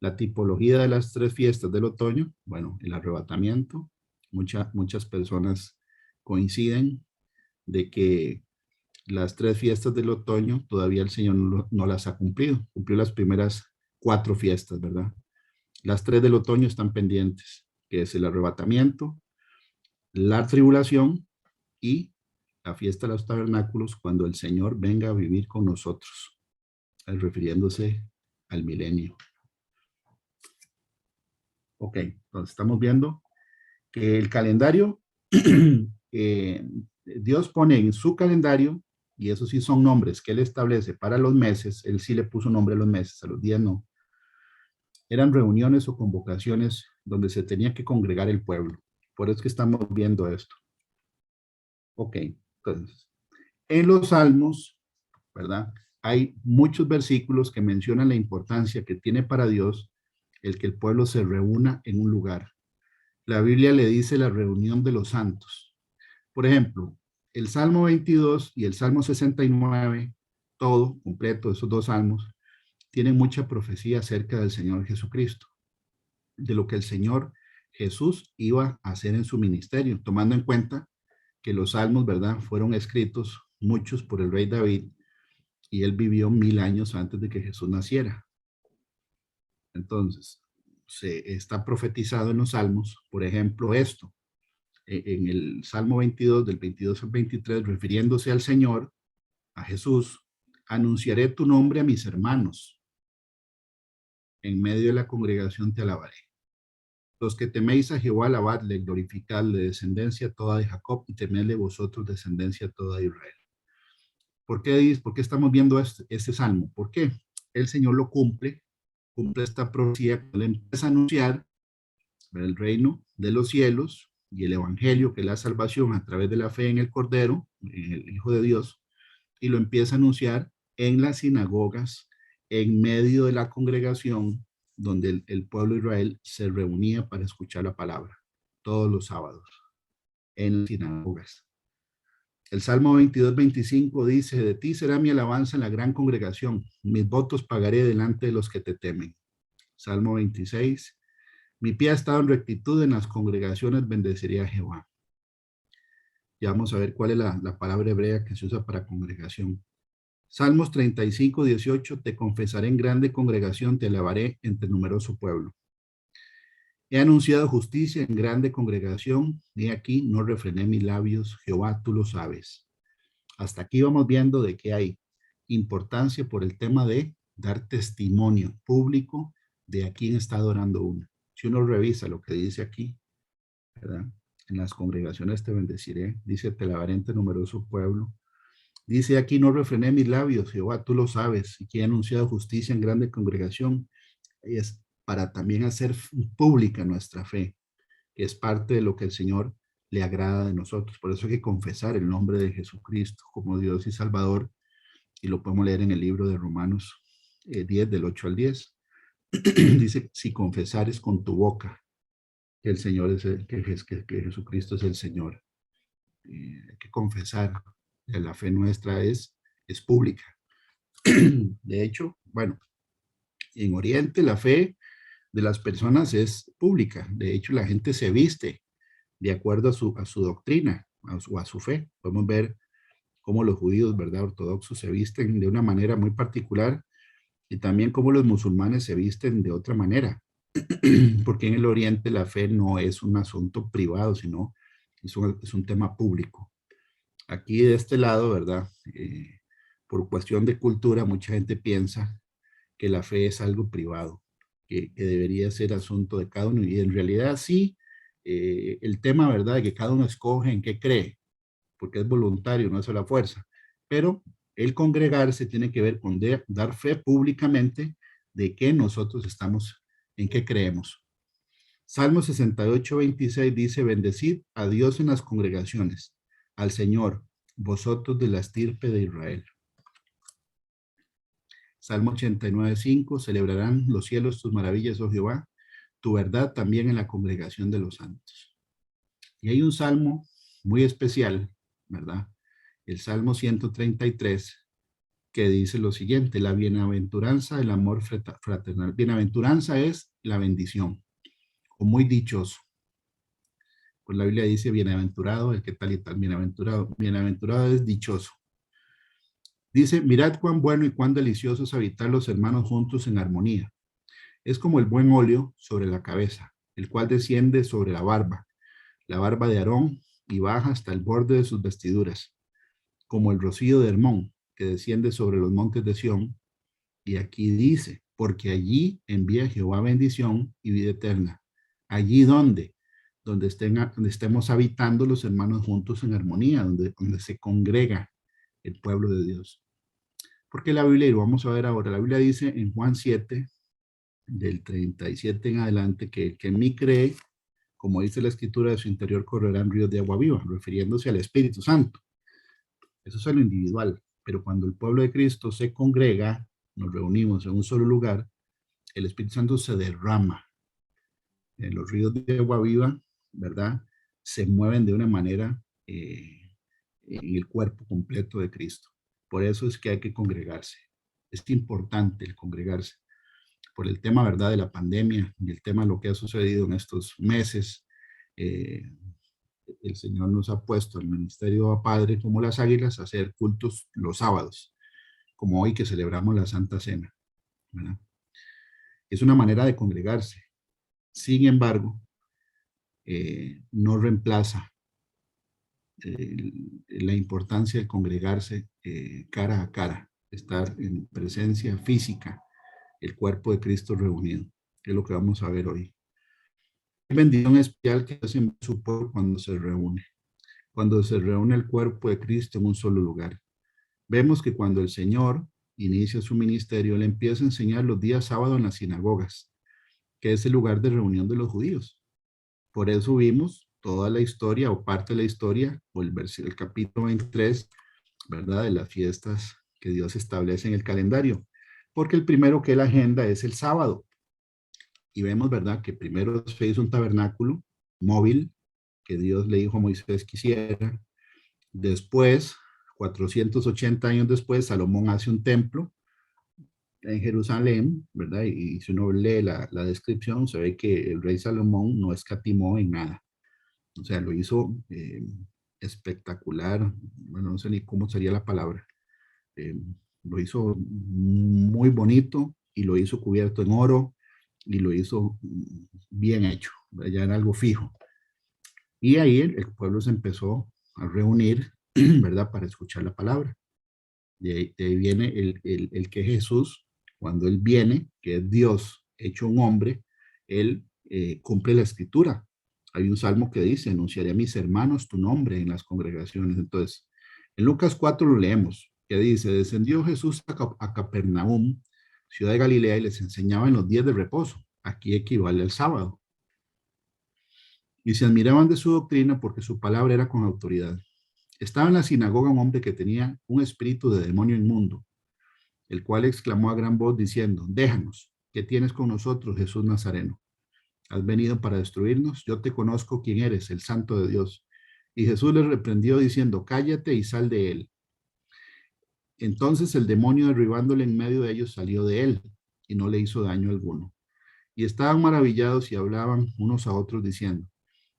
[SPEAKER 2] La tipología de las 3 fiestas del otoño, bueno, el arrebatamiento. Muchas personas coinciden de que las 3 fiestas del otoño todavía el Señor no las ha cumplido. Cumplió las primeras 4 fiestas, ¿verdad? Las 3 del otoño están pendientes, que es el arrebatamiento, la tribulación y la fiesta de los tabernáculos, cuando el Señor venga a vivir con nosotros, refiriéndose al milenio. Ok, entonces estamos viendo que el calendario, Dios pone en su calendario, y esos sí son nombres que Él establece para los meses. Él sí le puso nombre a los meses, a los días no. Eran reuniones o convocaciones donde se tenía que congregar el pueblo. Por eso es que estamos viendo esto. Ok, entonces, en los Salmos, ¿verdad?, hay muchos versículos que mencionan la importancia que tiene para Dios el que el pueblo se reúna en un lugar. La Biblia le dice la reunión de los santos. Por ejemplo, el Salmo 22 y el Salmo 69, todo completo, esos 2 salmos, tienen mucha profecía acerca del Señor Jesucristo, de lo que el Señor Jesús iba a hacer en su ministerio, tomando en cuenta que los salmos, ¿verdad?, fueron escritos muchos por el rey David, y él vivió 1000 años antes de que Jesús naciera. Entonces, se está profetizado en los salmos, por ejemplo, esto, en el Salmo 22, del 22 al 23, refiriéndose al Señor, a Jesús: anunciaré tu nombre a mis hermanos, en medio de la congregación te alabaré. Los que teméis a Jehová, alabadle, glorificadle, descendencia toda de Jacob, y temedle vosotros, descendencia toda de Israel. ¿Por qué estamos viendo este salmo? ¿Por qué? El Señor lo cumple esta profecía cuando le empieza a anunciar el reino de los cielos y el evangelio, que es la salvación a través de la fe en el Cordero, en el Hijo de Dios, y lo empieza a anunciar en las sinagogas, en medio de la congregación, donde el pueblo de Israel se reunía para escuchar la palabra, todos los sábados, en las sinagogas. El Salmo 22, 25 dice: de ti será mi alabanza en la gran congregación, mis votos pagaré delante de los que te temen. Salmo 26, mi pie ha estado en rectitud, en las congregaciones bendeciré a Jehová. Ya vamos a ver cuál es la palabra hebrea que se usa para congregación. Salmos 35, 18, te confesaré en grande congregación, te alabaré entre numeroso pueblo. He anunciado justicia en grande congregación, y aquí no refrené mis labios, Jehová, tú lo sabes. Hasta aquí vamos viendo de que hay importancia por el tema de dar testimonio público de a quién está adorando uno. Si uno revisa lo que dice aquí, ¿verdad? En las congregaciones te bendeciré, dice, te alabaré entre numeroso pueblo. Dice aquí, no refrené mis labios, Jehová, tú lo sabes, y que he anunciado justicia en grande congregación. Es para también hacer pública nuestra fe, que es parte de lo que el Señor le agrada de nosotros. Por eso hay que confesar el nombre de Jesucristo como Dios y Salvador, y lo podemos leer en el libro de Romanos 10, del 8 al 10. Dice, si confesares con tu boca que el Señor es que Jesucristo es el Señor. Hay que confesar, la fe nuestra es pública. De hecho, bueno, en Oriente la fe de las personas es pública. De hecho, la gente se viste de acuerdo a su doctrina, a su fe. Podemos ver cómo los judíos, ¿verdad?, ortodoxos se visten de una manera muy particular, y también cómo los musulmanes se visten de otra manera. Porque en el Oriente la fe no es un asunto privado, sino es un tema público. Aquí de este lado, ¿verdad? Por cuestión de cultura, mucha gente piensa que la fe es algo privado, que debería ser asunto de cada uno. Y en realidad sí, el tema, ¿verdad?, de que cada uno escoge en qué cree, porque es voluntario, no es a la fuerza. Pero el congregarse tiene que ver con dar fe públicamente de que nosotros estamos, en qué creemos. Salmo 68, 26 dice, bendecid a Dios en las congregaciones, al Señor, vosotros de la estirpe de Israel. Salmo 89, 5, celebrarán los cielos tus maravillas, oh Jehová, tu verdad también en la congregación de los santos. Y hay un salmo muy especial, ¿verdad? El Salmo 133, que dice lo siguiente, la bienaventuranza, el amor fraternal. Bienaventuranza es la bendición, o muy dichoso. Pues la Biblia dice bienaventurado, el que tal y tal, bienaventurado. Bienaventurado es dichoso. Dice, mirad cuán bueno y cuán delicioso es habitar los hermanos juntos en armonía. Es como el buen óleo sobre la cabeza, el cual desciende sobre la barba de Aarón, y baja hasta el borde de sus vestiduras, como el rocío de Hermón, que desciende sobre los montes de Sión. Y aquí dice, porque allí envía Jehová bendición y vida eterna. Allí donde estemos habitando los hermanos juntos en armonía, donde se congrega el pueblo de Dios. Porque la Biblia, y lo vamos a ver ahora, la Biblia dice en Juan 7, del 37 en adelante, que el que en mí cree, como dice la escritura, de su interior correrán ríos de agua viva, refiriéndose al Espíritu Santo. Eso es lo individual, pero cuando el pueblo de Cristo se congrega, nos reunimos en un solo lugar, el Espíritu Santo se derrama. En los ríos de agua viva, ¿verdad?, se mueven de una manera en el cuerpo completo de Cristo. Por eso es que hay que congregarse. Es importante el congregarse. Por el tema, ¿verdad?, de la pandemia y el tema de lo que ha sucedido en estos meses, el Señor nos ha puesto el ministerio a Padre como las águilas a hacer cultos los sábados, como hoy que celebramos la Santa Cena, ¿verdad? Es una manera de congregarse. Sin embargo, no reemplaza la importancia de congregarse cara a cara, estar en presencia física, el cuerpo de Cristo reunido, que es lo que vamos a ver hoy. Hay bendición especial que hace su pueblo cuando se reúne el cuerpo de Cristo en un solo lugar. Vemos que cuando el Señor inicia su ministerio, le empieza a enseñar los días sábados en las sinagogas, que es el lugar de reunión de los judíos. Por eso vimos toda la historia o parte de la historia, o el capítulo 23, ¿verdad?, de las fiestas que Dios establece en el calendario. Porque el primero que la agenda es el sábado. Y vemos, ¿verdad?, que primero se hizo un tabernáculo móvil que Dios le dijo a Moisés que hiciera. Después, 480 años después, Salomón hace un templo en Jerusalén, ¿verdad? Y si uno lee la descripción, se ve que el rey Salomón no escatimó en nada. O sea, lo hizo espectacular. Bueno, no sé ni cómo sería la palabra. Lo hizo muy bonito y lo hizo cubierto en oro y lo hizo bien hecho, ya era algo fijo. Y ahí el pueblo se empezó a reunir, ¿verdad?, para escuchar la palabra. De ahí viene el que Jesús, cuando Él viene, que es Dios hecho un hombre, Él cumple la escritura. Hay un salmo que dice, anunciaré a mis hermanos tu nombre en las congregaciones. Entonces, en Lucas 4 lo leemos, que dice, descendió Jesús a Capernaum, ciudad de Galilea, y les enseñaba en los días de reposo. Aquí equivale al sábado. y se admiraban de su doctrina porque su palabra era con autoridad. Estaba en la sinagoga un hombre que tenía un espíritu de demonio inmundo, el cual exclamó a gran voz diciendo, déjanos, ¿qué tienes con nosotros, Jesús Nazareno? ¿Has venido para destruirnos? Yo te conozco quién eres, el Santo de Dios. Y Jesús le reprendió diciendo, cállate y sal de él. Entonces el demonio, derribándole en medio de ellos, salió de él y no le hizo daño alguno. Y estaban maravillados y hablaban unos a otros diciendo,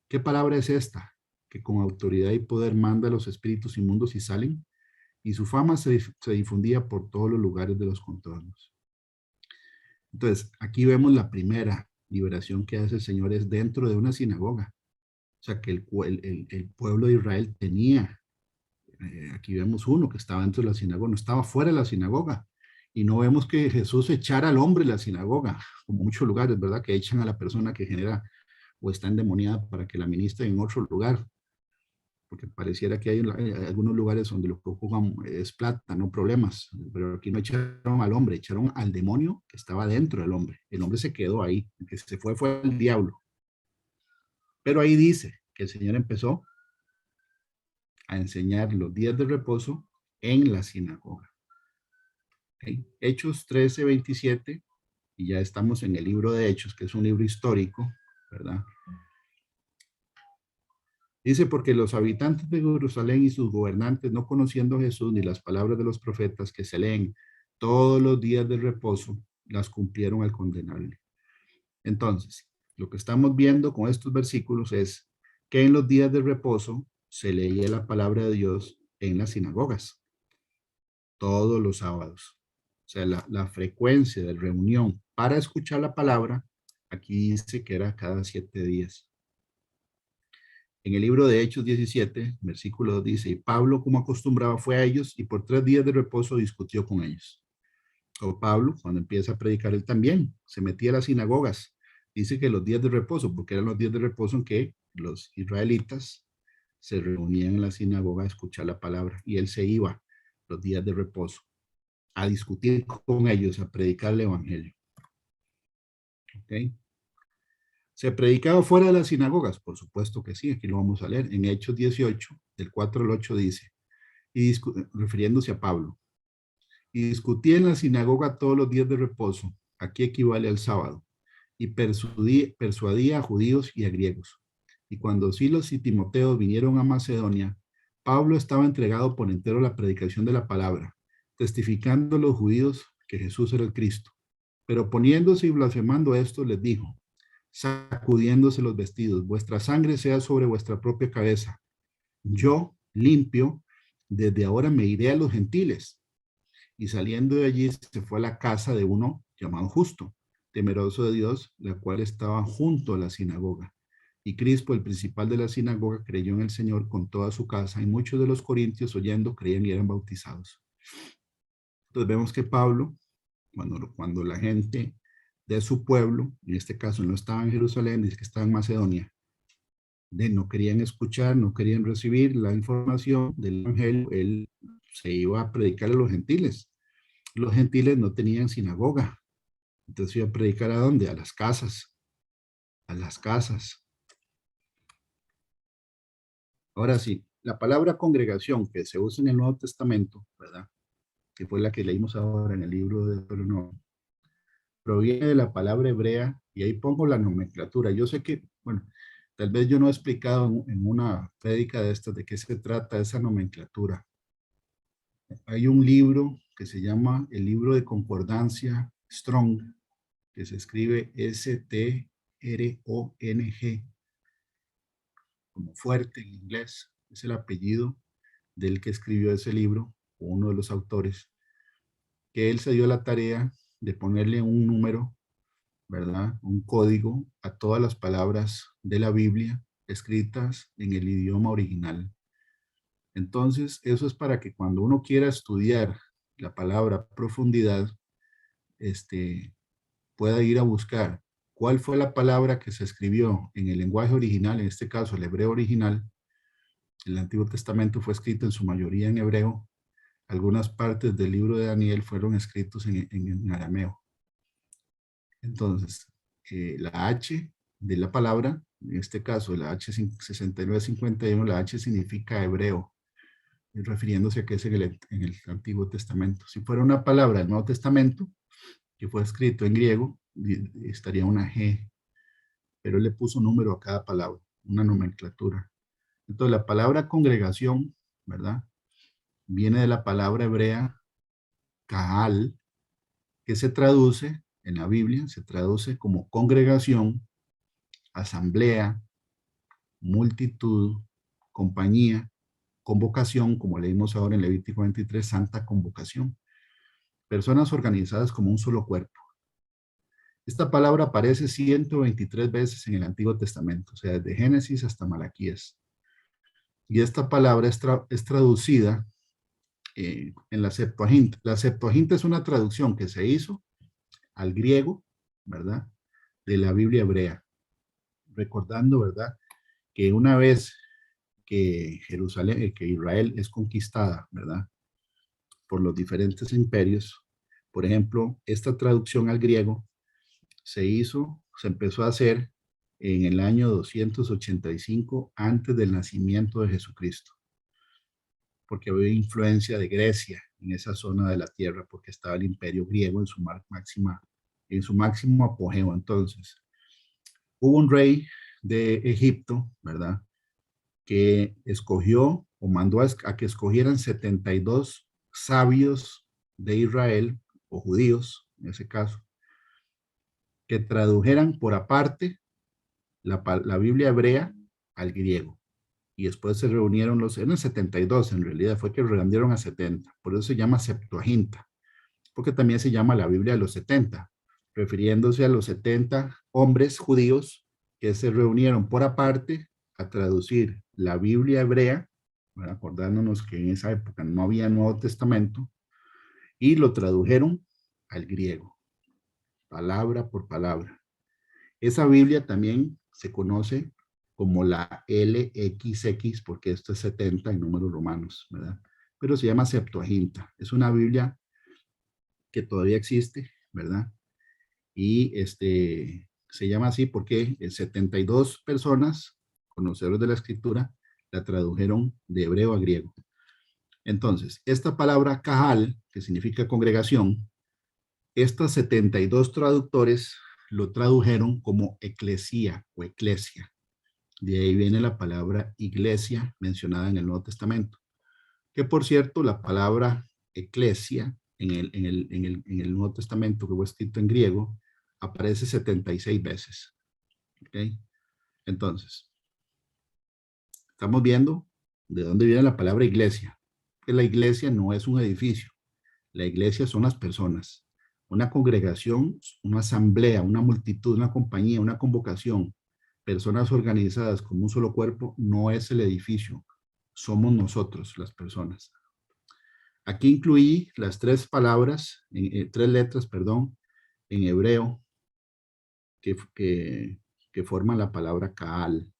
[SPEAKER 2] ¿qué palabra es esta? Que con autoridad y poder manda a los espíritus inmundos y salen. Y su fama se difundía por todos los lugares de los contornos. Entonces, aquí vemos la primera liberación que hace el Señor es dentro de una sinagoga. O sea, que el pueblo de Israel tenía, aquí vemos uno que estaba dentro de la sinagoga, no estaba fuera de la sinagoga. Y no vemos que Jesús echara al hombre de la sinagoga, como muchos lugares, ¿verdad? Que echan a la persona que genera o está endemoniada para que la ministre en otro lugar. Porque pareciera que hay algunos lugares donde lo que ocupan es plata, no problemas. Pero aquí no echaron al hombre, echaron al demonio que estaba dentro del hombre. El hombre se quedó ahí, el que se fue el diablo. Pero ahí dice que el Señor empezó a enseñar los días de reposo en la sinagoga. ¿Okay? Hechos 13:27, y ya estamos en el libro de Hechos, que es un libro histórico, ¿verdad? Dice, porque los habitantes de Jerusalén y sus gobernantes, no conociendo a Jesús ni las palabras de los profetas que se leen todos los días de reposo, las cumplieron al condenarle. Entonces, lo que estamos viendo con estos versículos es que en los días de reposo se leía la palabra de Dios en las sinagogas, todos los sábados. O sea, la frecuencia de reunión para escuchar la palabra, aquí dice que era cada 7 días. En el libro de Hechos 17, versículo 2 dice, y Pablo, como acostumbraba, fue a ellos y por 3 días de reposo discutió con ellos. O Pablo, cuando empieza a predicar, él también se metía a las sinagogas. Dice que los días de reposo, porque eran los días de reposo en que los israelitas se reunían en la sinagoga a escuchar la palabra y él se iba los días de reposo a discutir con ellos, a predicar el evangelio. ¿Ok? ¿Se predicaba fuera de las sinagogas? Por supuesto que sí, aquí lo vamos a leer. En Hechos 18, del 4 al 8 dice, y refiriéndose a Pablo, y discutía en la sinagoga todos los días de reposo, aquí equivale al sábado, y persuadía a judíos y a griegos. Y cuando Silas y Timoteo vinieron a Macedonia, Pablo estaba entregado por entero a la predicación de la palabra, testificando a los judíos que Jesús era el Cristo. Pero poniéndose y blasfemando esto, les dijo, sacudiéndose los vestidos, vuestra sangre sea sobre vuestra propia cabeza. Yo, limpio, desde ahora me iré a los gentiles. Y saliendo de allí se fue a la casa de uno llamado Justo, temeroso de Dios, la cual estaba junto a la sinagoga. Y Crispo, el principal de la sinagoga, creyó en el Señor con toda su casa, y muchos de los corintios oyendo creían y eran bautizados. Entonces vemos que Pablo, cuando la gente de su pueblo, en este caso no estaba en Jerusalén, dice que estaba en Macedonia, no querían escuchar, no querían recibir la información del evangelio, él se iba a predicar a los gentiles. Los gentiles no tenían sinagoga, entonces iba a predicar ¿a dónde? A las casas, a las casas. Ahora sí, la palabra congregación que se usa en el Nuevo Testamento, ¿verdad? Que fue la que leímos ahora en el libro de Deuteronomio, proviene de la palabra hebrea, y ahí pongo la nomenclatura. Yo sé que, bueno, tal vez yo no he explicado en una prédica de estas de qué se trata esa nomenclatura. Hay un libro que se llama el libro de concordancia Strong, que se escribe Strong, como fuerte en inglés. Es el apellido del que escribió ese libro, o uno de los autores, que él se dio la tarea de ponerle un número, ¿verdad? Un código a todas las palabras de la Biblia escritas en el idioma original. Entonces, eso es para que cuando uno quiera estudiar la palabra a profundidad, pueda ir a buscar cuál fue la palabra que se escribió en el lenguaje original, en este caso el hebreo original. El Antiguo Testamento fue escrito en su mayoría en hebreo. Algunas partes del libro de Daniel fueron escritos en arameo. Entonces, la H de la palabra en este caso la H6951, la H significa hebreo, refiriéndose a que es en el Antiguo Testamento. Si fuera una palabra del Nuevo Testamento, que fue escrito en griego, estaría una G, pero él le puso número a cada palabra, una nomenclatura. Entonces la palabra congregación, ¿verdad? Viene de la palabra hebrea kahal, que se traduce en la Biblia, se traduce como congregación, asamblea, multitud, compañía, convocación, como leímos ahora en Levítico 23, santa convocación. Personas organizadas como un solo cuerpo. Esta palabra aparece 123 veces en el Antiguo Testamento, o sea, desde Génesis hasta Malaquías. Y esta palabra es traducida en la Septuaginta. La Septuaginta es una traducción que se hizo al griego, ¿verdad? De la Biblia hebrea. Recordando, ¿verdad? Que una vez que Jerusalén, que Israel es conquistada, ¿verdad? Por los diferentes imperios. Por ejemplo, esta traducción al griego se empezó a hacer en el año 285 antes del nacimiento de Jesucristo, porque había influencia de Grecia en esa zona de la tierra, porque estaba el imperio griego en su máximo apogeo. Entonces, hubo un rey de Egipto, ¿verdad? Que escogió o mandó a que escogieran 72 sabios de Israel, o judíos en ese caso, que tradujeran por aparte la Biblia hebrea al griego. Y después se reunieron eran 72 en realidad, fue que redondearon a 70, por eso se llama Septuaginta, porque también se llama la Biblia de los 70, refiriéndose a los 70 hombres judíos que se reunieron por aparte a traducir la Biblia hebrea, bueno, acordándonos que en esa época no había Nuevo Testamento, y lo tradujeron al griego, palabra por palabra. Esa Biblia también se conoce como la LXX, porque esto es 70 en números romanos, ¿verdad? Pero se llama Septuaginta. Es una Biblia que todavía existe, ¿verdad? Y se llama así porque 72 personas, conocedores de la escritura, la tradujeron de hebreo a griego. Entonces, esta palabra kahal, que significa congregación, estos 72 traductores lo tradujeron como eclesía o eclesia. De ahí viene la palabra iglesia mencionada en el Nuevo Testamento. Que por cierto, la palabra eclesia en el Nuevo Testamento, que fue escrito en griego, aparece 76 veces. ¿Okay? Entonces, estamos viendo de dónde viene la palabra iglesia. Que la iglesia no es un edificio. La iglesia son las personas. Una congregación, una asamblea, una multitud, una compañía, una convocación, personas organizadas como un solo cuerpo, no es el edificio. Somos nosotros, las personas. Aquí incluí las tres palabras, tres letras, perdón, en hebreo, que forman la palabra Kaal,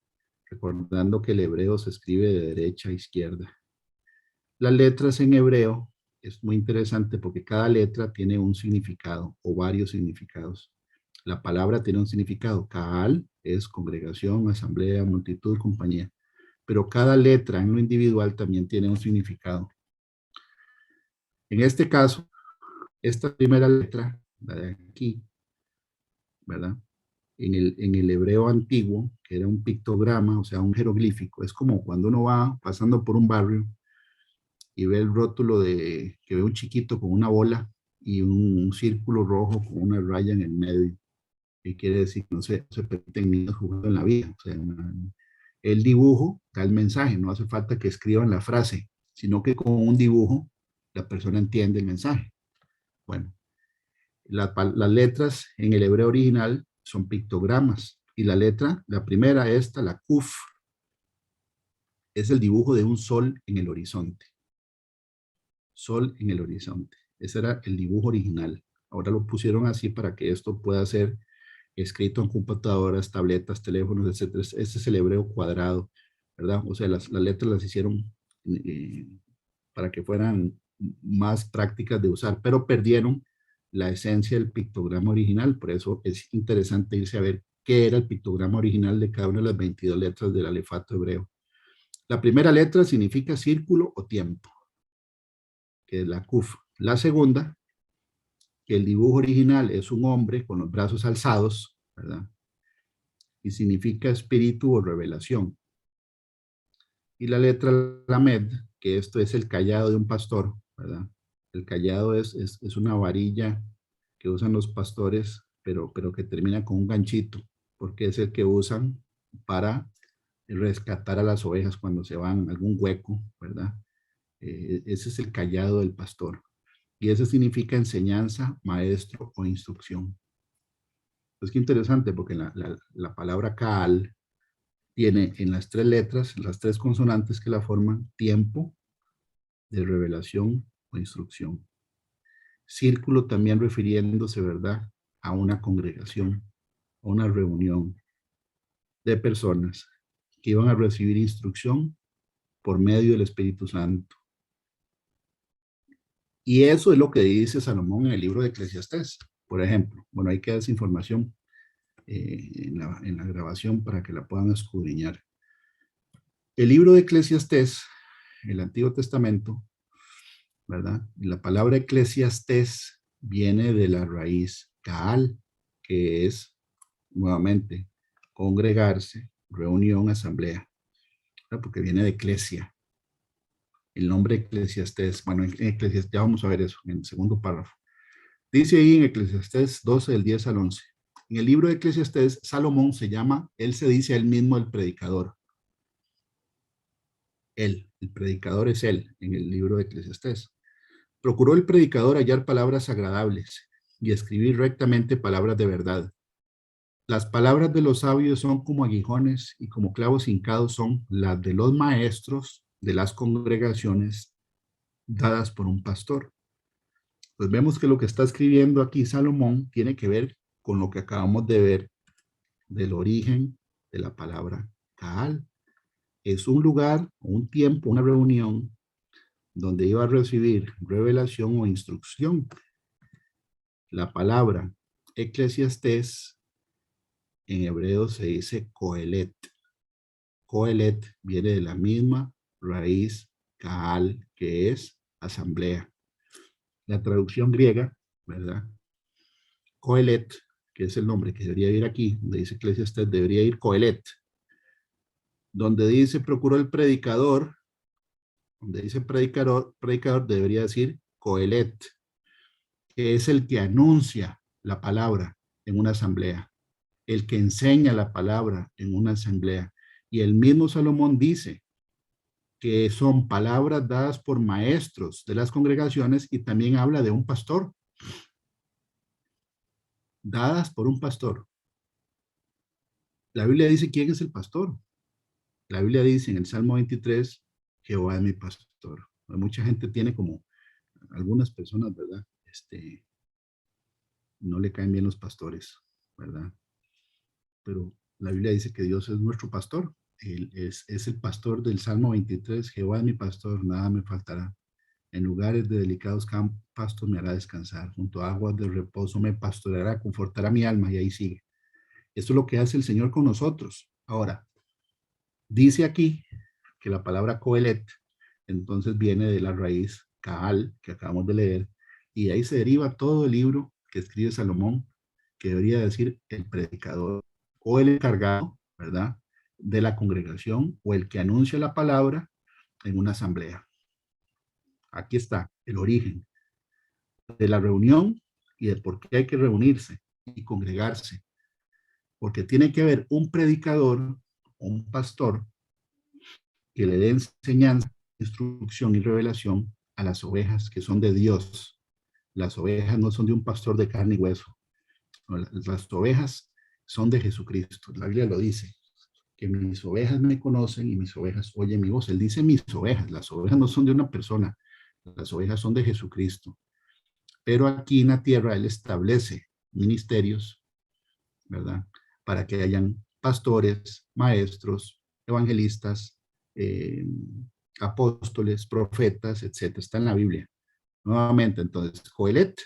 [SPEAKER 2] recordando que el hebreo se escribe de derecha a izquierda. Las letras en hebreo es muy interesante porque cada letra tiene un significado o varios significados. La palabra tiene un significado. Kaal es congregación, asamblea, multitud, compañía. Pero cada letra en lo individual también tiene un significado. En este caso, esta primera letra, la de aquí, ¿verdad? En el hebreo antiguo, que era un pictograma, o sea, un jeroglífico, es como cuando uno va pasando por un barrio y ve el rótulo que ve un chiquito con una bola y un círculo rojo con una raya en el medio. ¿Qué quiere decir? No se permiten niños jugando en la vida. O sea, el dibujo da el mensaje, no hace falta que escriban la frase, sino que con un dibujo la persona entiende el mensaje. Bueno, las letras en el hebreo original son pictogramas. Y la primera, la kuf, es el dibujo de un sol en el horizonte. Sol en el horizonte. Ese era el dibujo original. Ahora lo pusieron así para que esto pueda ser escrito en computadoras, tabletas, teléfonos, etcétera. Ese es el hebreo cuadrado, ¿verdad? O sea, las letras las hicieron para que fueran más prácticas de usar, pero perdieron la esencia del pictograma original. Por eso es interesante irse a ver que era el pictograma original de cada una de las 22 letras del alefato hebreo. La primera letra significa círculo o tiempo, que es la Kuf. La segunda, que el dibujo original es un hombre con los brazos alzados, ¿verdad? Y significa espíritu o revelación. Y la letra Lamed, que esto es el cayado de un pastor, ¿verdad? El cayado es una varilla que usan los pastores, pero que termina con un ganchito, porque es el que usan para rescatar a las ovejas cuando se van a algún hueco, ¿verdad? Ese es el cayado del pastor. Y eso significa enseñanza, maestro o instrucción. Es que interesante porque la palabra Kaal tiene en las tres letras, las tres consonantes que la forman, tiempo de revelación o instrucción. Círculo también refiriéndose, ¿verdad?, a una congregación, a una reunión de personas que iban a recibir instrucción por medio del Espíritu Santo. Y eso es lo que dice Salomón en el libro de Eclesiastés, por ejemplo. Bueno, ahí queda esa información en la grabación para que la puedan escudriñar. El libro de Eclesiastés, el Antiguo Testamento, ¿verdad? La palabra Eclesiastés viene de la raíz Kaal, que es, nuevamente, congregarse, reunión, asamblea, ¿verdad? Porque viene de eclesia. El nombre Eclesiastés, bueno, en Eclesiastés, ya vamos a ver eso en el segundo párrafo. Dice ahí en Eclesiastés 12, del 10 al 11. En el libro de Eclesiastés, Salomón él se dice a él mismo el predicador. Él, el predicador es él, en el libro de Eclesiastés. Procuró el predicador hallar palabras agradables y escribir rectamente palabras de verdad. Las palabras de los sabios son como aguijones y como clavos hincados son las de los maestros de las congregaciones dadas por un pastor. Pues vemos que lo que está escribiendo aquí Salomón tiene que ver con lo que acabamos de ver del origen de la palabra Kaal. Es un lugar, un tiempo, una reunión donde iba a recibir revelación o instrucción. La palabra Eclesiastés en hebreo se dice Coelet. Coelet viene de la misma raíz Kaal, que es asamblea. La traducción griega, ¿verdad? Coelet, que es el nombre que debería ir aquí, donde dice Eclesiastés, debería ir Coelet. Donde dice procuró el predicador, donde dice predicador debería decir Coelet, que es el que anuncia la palabra en una asamblea, el que enseña la palabra en una asamblea. Y el mismo Salomón dice que son palabras dadas por maestros de las congregaciones y también habla de un pastor, dadas por un pastor. La Biblia dice quién es el pastor. La Biblia dice en el Salmo 23, Jehová es mi pastor. Mucha gente tiene como, algunas personas, ¿verdad? No le caen bien los pastores, ¿verdad? Pero la Biblia dice que Dios es nuestro pastor. Él es el pastor del Salmo 23, Jehová es mi pastor, nada me faltará. En lugares de delicados pastos me hará descansar, junto a aguas de reposo me pastoreará, confortará mi alma, y ahí sigue. Esto es lo que hace el Señor con nosotros. Ahora, dice aquí que la palabra Coelet, entonces viene de la raíz Kaal, que acabamos de leer, y ahí se deriva todo el libro que escribe Salomón, que debería decir el predicador o el encargado, ¿verdad?, de la congregación o el que anuncia la palabra en una asamblea. Aquí está el origen de la reunión y de por qué hay que reunirse y congregarse. Porque tiene que haber un predicador, un pastor, que le dé enseñanza, instrucción y revelación a las ovejas que son de Dios. Las ovejas no son de un pastor de carne y hueso. Las ovejas son de Jesucristo. La Biblia lo dice, que mis ovejas me conocen y mis ovejas oyen mi voz. Él dice mis ovejas. Las ovejas no son de una persona. Las ovejas son de Jesucristo. Pero aquí en la tierra Él establece ministerios, ¿verdad?, para que hayan pastores, maestros, evangelistas, apóstoles, profetas, etcétera. Está en la Biblia. Nuevamente, entonces, Coelet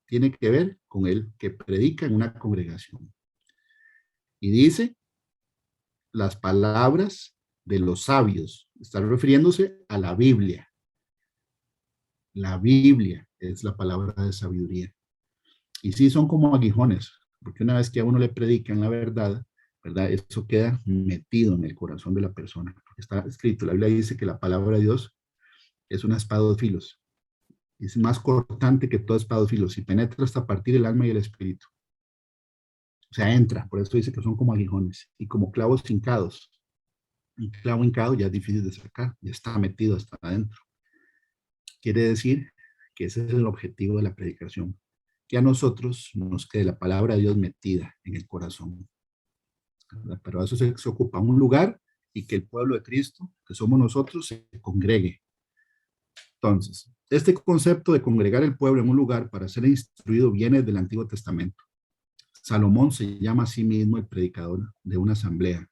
[SPEAKER 2] tiene que ver con el que predica en una congregación. Y dice las palabras de los sabios. Está refiriéndose a la Biblia. La Biblia es la palabra de sabiduría. Y sí, son como aguijones, porque una vez que a uno le predican la verdad, ¿verdad? Eso queda metido en el corazón de la persona. Porque está escrito, la Biblia dice que la palabra de Dios es una espada de filos. Es más cortante que toda espada de filos y penetra hasta partir el alma y el espíritu. O sea, entra, por eso dice que son como aguijones y como clavos hincados. Un clavo hincado ya es difícil de sacar, ya está metido hasta adentro. Quiere decir que ese es el objetivo de la predicación, que a nosotros nos quede la palabra de Dios metida en el corazón. Pero eso se ocupa un lugar y que el pueblo de Cristo, que somos nosotros, se congregue. Entonces, este concepto de congregar el pueblo en un lugar para ser instruido viene del Antiguo Testamento. Salomón se llama a sí mismo el predicador de una asamblea.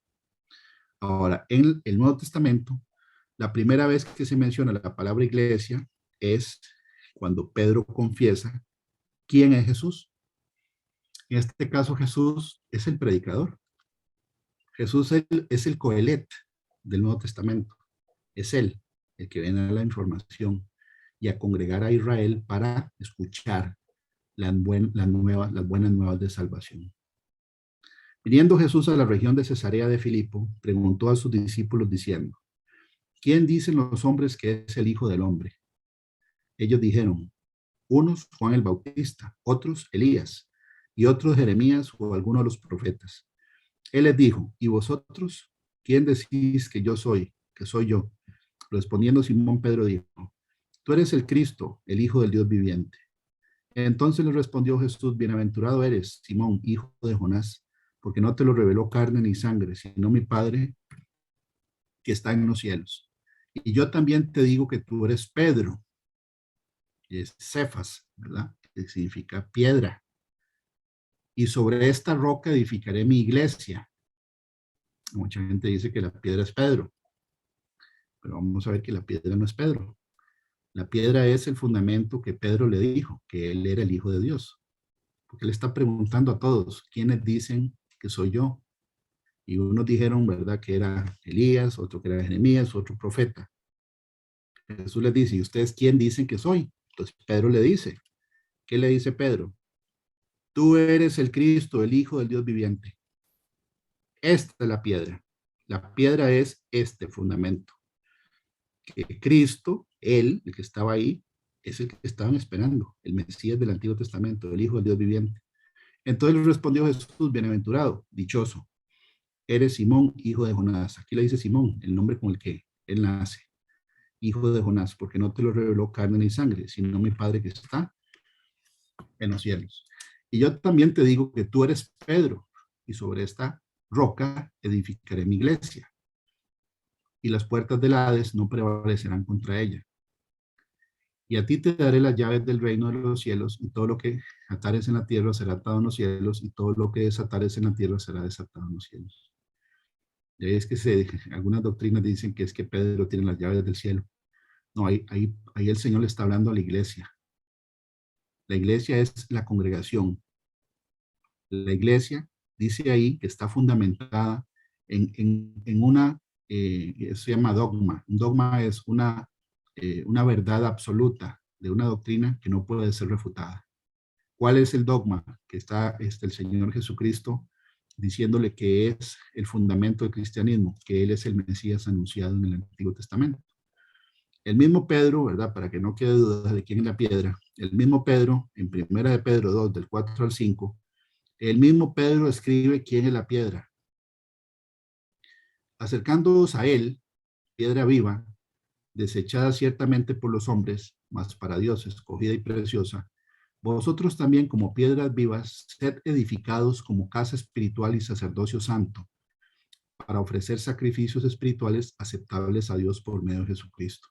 [SPEAKER 2] Ahora, en el Nuevo Testamento, la primera vez que se menciona la palabra iglesia es cuando Pedro confiesa quién es Jesús. En este caso, Jesús es el predicador. Jesús es el coelet del Nuevo Testamento. Es él el que viene a la información y a congregar a Israel para escuchar las buenas nuevas de salvación. Viniendo Jesús a la región de Cesarea de Filipo, preguntó a sus discípulos diciendo: ¿quién dicen los hombres que es el Hijo del Hombre? Ellos dijeron: unos Juan el Bautista, otros Elías, y otros Jeremías o alguno de los profetas. Él les dijo: ¿y vosotros quién decís que yo soy, que soy yo? Respondiendo Simón Pedro dijo: tú eres el Cristo, el Hijo del Dios viviente. Entonces le respondió Jesús: bienaventurado eres, Simón, hijo de Jonás, porque no te lo reveló carne ni sangre, sino mi Padre que está en los cielos. Y yo también te digo que tú eres Pedro, que es Cefas, ¿verdad? Que significa piedra. Y sobre esta roca edificaré mi iglesia. Mucha gente dice que la piedra es Pedro, pero vamos a ver que la piedra no es Pedro. La piedra es el fundamento que Pedro le dijo, que él era el Hijo de Dios. Porque le está preguntando a todos: ¿quiénes dicen que soy yo? Y unos dijeron, ¿verdad?, que era Elías, otro que era Jeremías, otro profeta. Jesús les dice: ¿y ustedes quién dicen que soy? Entonces Pedro le dice, ¿qué le dice Pedro? Tú eres el Cristo, el Hijo del Dios viviente. Esta es la piedra. La piedra es este fundamento. Que Cristo, él, el que estaba ahí, es el que estaban esperando, el Mesías del Antiguo Testamento, el Hijo del Dios viviente. Entonces le respondió Jesús: bienaventurado, dichoso, eres Simón, hijo de Jonás. Aquí le dice Simón, el nombre con el que él nace, hijo de Jonás, porque no te lo reveló carne ni sangre, sino mi Padre que está en los cielos. Y yo también te digo que tú eres Pedro, y sobre esta roca edificaré mi iglesia, y las puertas del Hades no prevalecerán contra ella. Y a ti te daré las llaves del reino de los cielos, y todo lo que atares en la tierra será atado en los cielos, y todo lo que desatares en la tierra será desatado en los cielos. Y es que algunas doctrinas dicen que es que Pedro tiene las llaves del cielo. No, ahí el Señor le está hablando a la iglesia. La iglesia es la congregación. La iglesia dice ahí que está fundamentada en una, se llama dogma. Un dogma es una verdad absoluta de una doctrina que no puede ser refutada. ¿Cuál es el dogma? Que está el Señor Jesucristo diciéndole que es el fundamento del cristianismo, que Él es el Mesías anunciado en el Antiguo Testamento. El mismo Pedro, ¿verdad? Para que no quede duda de quién es la piedra, el mismo Pedro, en Primera de Pedro 2, del 4 al 5, el mismo Pedro escribe quién es la piedra. Acercándoos a él, piedra viva, desechada ciertamente por los hombres, mas para Dios escogida y preciosa, vosotros también como piedras vivas, sed edificados como casa espiritual y sacerdocio santo, para ofrecer sacrificios espirituales aceptables a Dios por medio de Jesucristo.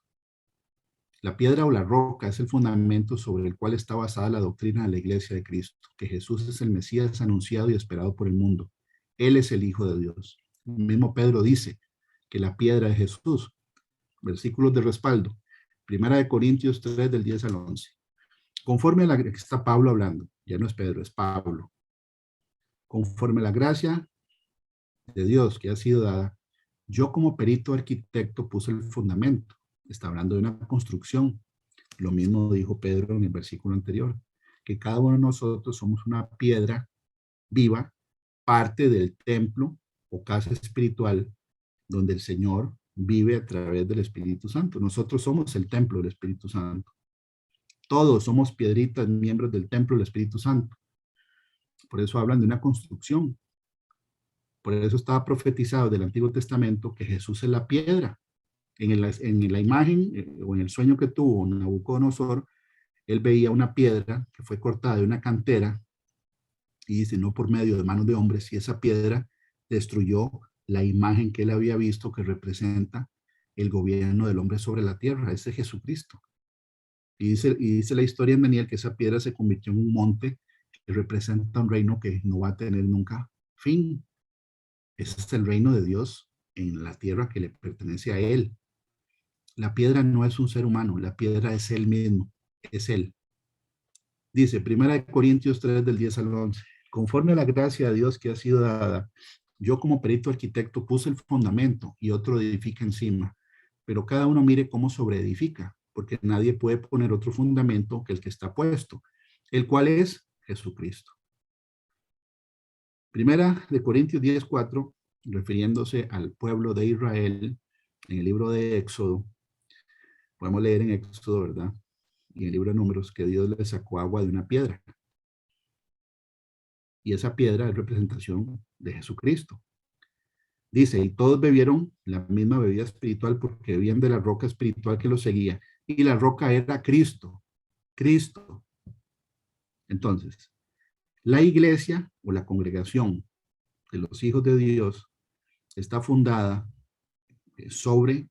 [SPEAKER 2] La piedra o la roca es el fundamento sobre el cual está basada la doctrina de la Iglesia de Cristo, que Jesús es el Mesías anunciado y esperado por el mundo. Él es el Hijo de Dios. El mismo Pedro dice que la piedra es Jesús. Versículos de respaldo. Primera de Corintios 3, del 10 al 11. Conforme a la que está Pablo hablando, ya no es Pedro, es Pablo. Conforme a la gracia de Dios que ha sido dada, yo como perito arquitecto puse el fundamento. Está hablando de una construcción. Lo mismo dijo Pedro en el versículo anterior, que cada uno de nosotros somos una piedra viva, parte del templo o casa espiritual donde el Señor vive a través del Espíritu Santo. Nosotros somos el templo del Espíritu Santo. Todos somos piedritas, miembros del templo del Espíritu Santo. Por eso hablan de una construcción. Por eso estaba profetizado del Antiguo Testamento que Jesús es la piedra. En la imagen o en el sueño que tuvo Nabucodonosor, él veía una piedra que fue cortada de una cantera y dice, no por medio de manos de hombres, y esa piedra destruyó la imagen que él había visto que representa el gobierno del hombre sobre la tierra, ese es Jesucristo. Y dice la historia en Daniel que esa piedra se convirtió en un monte que representa un reino que no va a tener nunca fin. Ese es el reino de Dios en la tierra que le pertenece a él. La piedra no es un ser humano, la piedra es él mismo, es él. Dice, 1 Corintios 3 del 10 al 11, conforme a la gracia de Dios que ha sido dada, yo como perito arquitecto puse el fundamento y otro edifica encima, pero cada uno mire cómo sobreedifica, porque nadie puede poner otro fundamento que el que está puesto, el cual es Jesucristo. 1 Corintios 10:4, refiriéndose al pueblo de Israel, en el libro de Éxodo, podemos leer en Éxodo, ¿verdad? Y en el libro de Números, que Dios le sacó agua de una piedra. Y esa piedra es representación de Jesucristo. Dice, y todos bebieron la misma bebida espiritual porque bebían de la roca espiritual que los seguía. Y la roca era Cristo. Cristo. Entonces, la iglesia o la congregación de los hijos de Dios está fundada sobre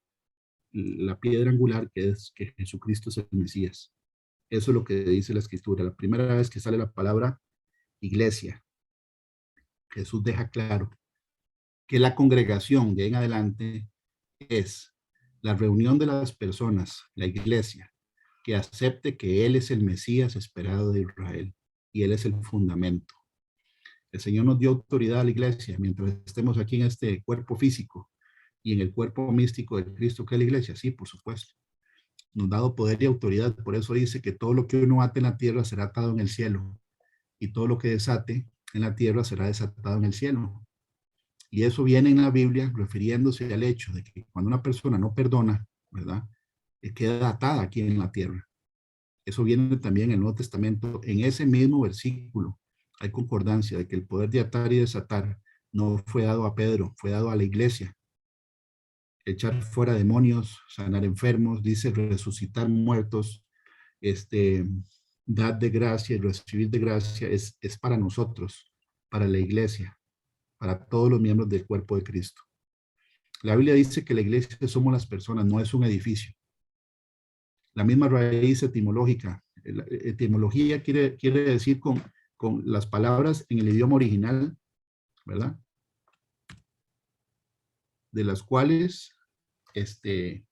[SPEAKER 2] la piedra angular que es que Jesucristo es el Mesías. Eso es lo que dice la Escritura. La primera vez que sale la palabra iglesia, Jesús deja claro que la congregación de en adelante es la reunión de las personas, la iglesia, que acepte que Él es el Mesías esperado de Israel y Él es el fundamento. El Señor nos dio autoridad a la iglesia mientras estemos aquí en este cuerpo físico y en el cuerpo místico de Cristo que es la iglesia. Sí, por supuesto. Nos ha dado poder y autoridad. Por eso dice que todo lo que uno ate en la tierra será atado en el cielo y todo lo que desate en la tierra será desatado en el cielo. Y eso viene en la Biblia refiriéndose al hecho de que cuando una persona no perdona, ¿verdad? Queda atada aquí en la tierra. Eso viene también en el Nuevo Testamento. En ese mismo versículo hay concordancia de que el poder de atar y desatar no fue dado a Pedro, fue dado a la iglesia. Echar fuera demonios, sanar enfermos, dice resucitar muertos, dar de gracia y recibir de gracia es para nosotros, para la iglesia, para todos los miembros del cuerpo de Cristo. La Biblia dice que la iglesia somos las personas, no es un edificio. La misma raíz etimológica. Etimología quiere decir con las palabras en el idioma original, ¿verdad? De las cuales, de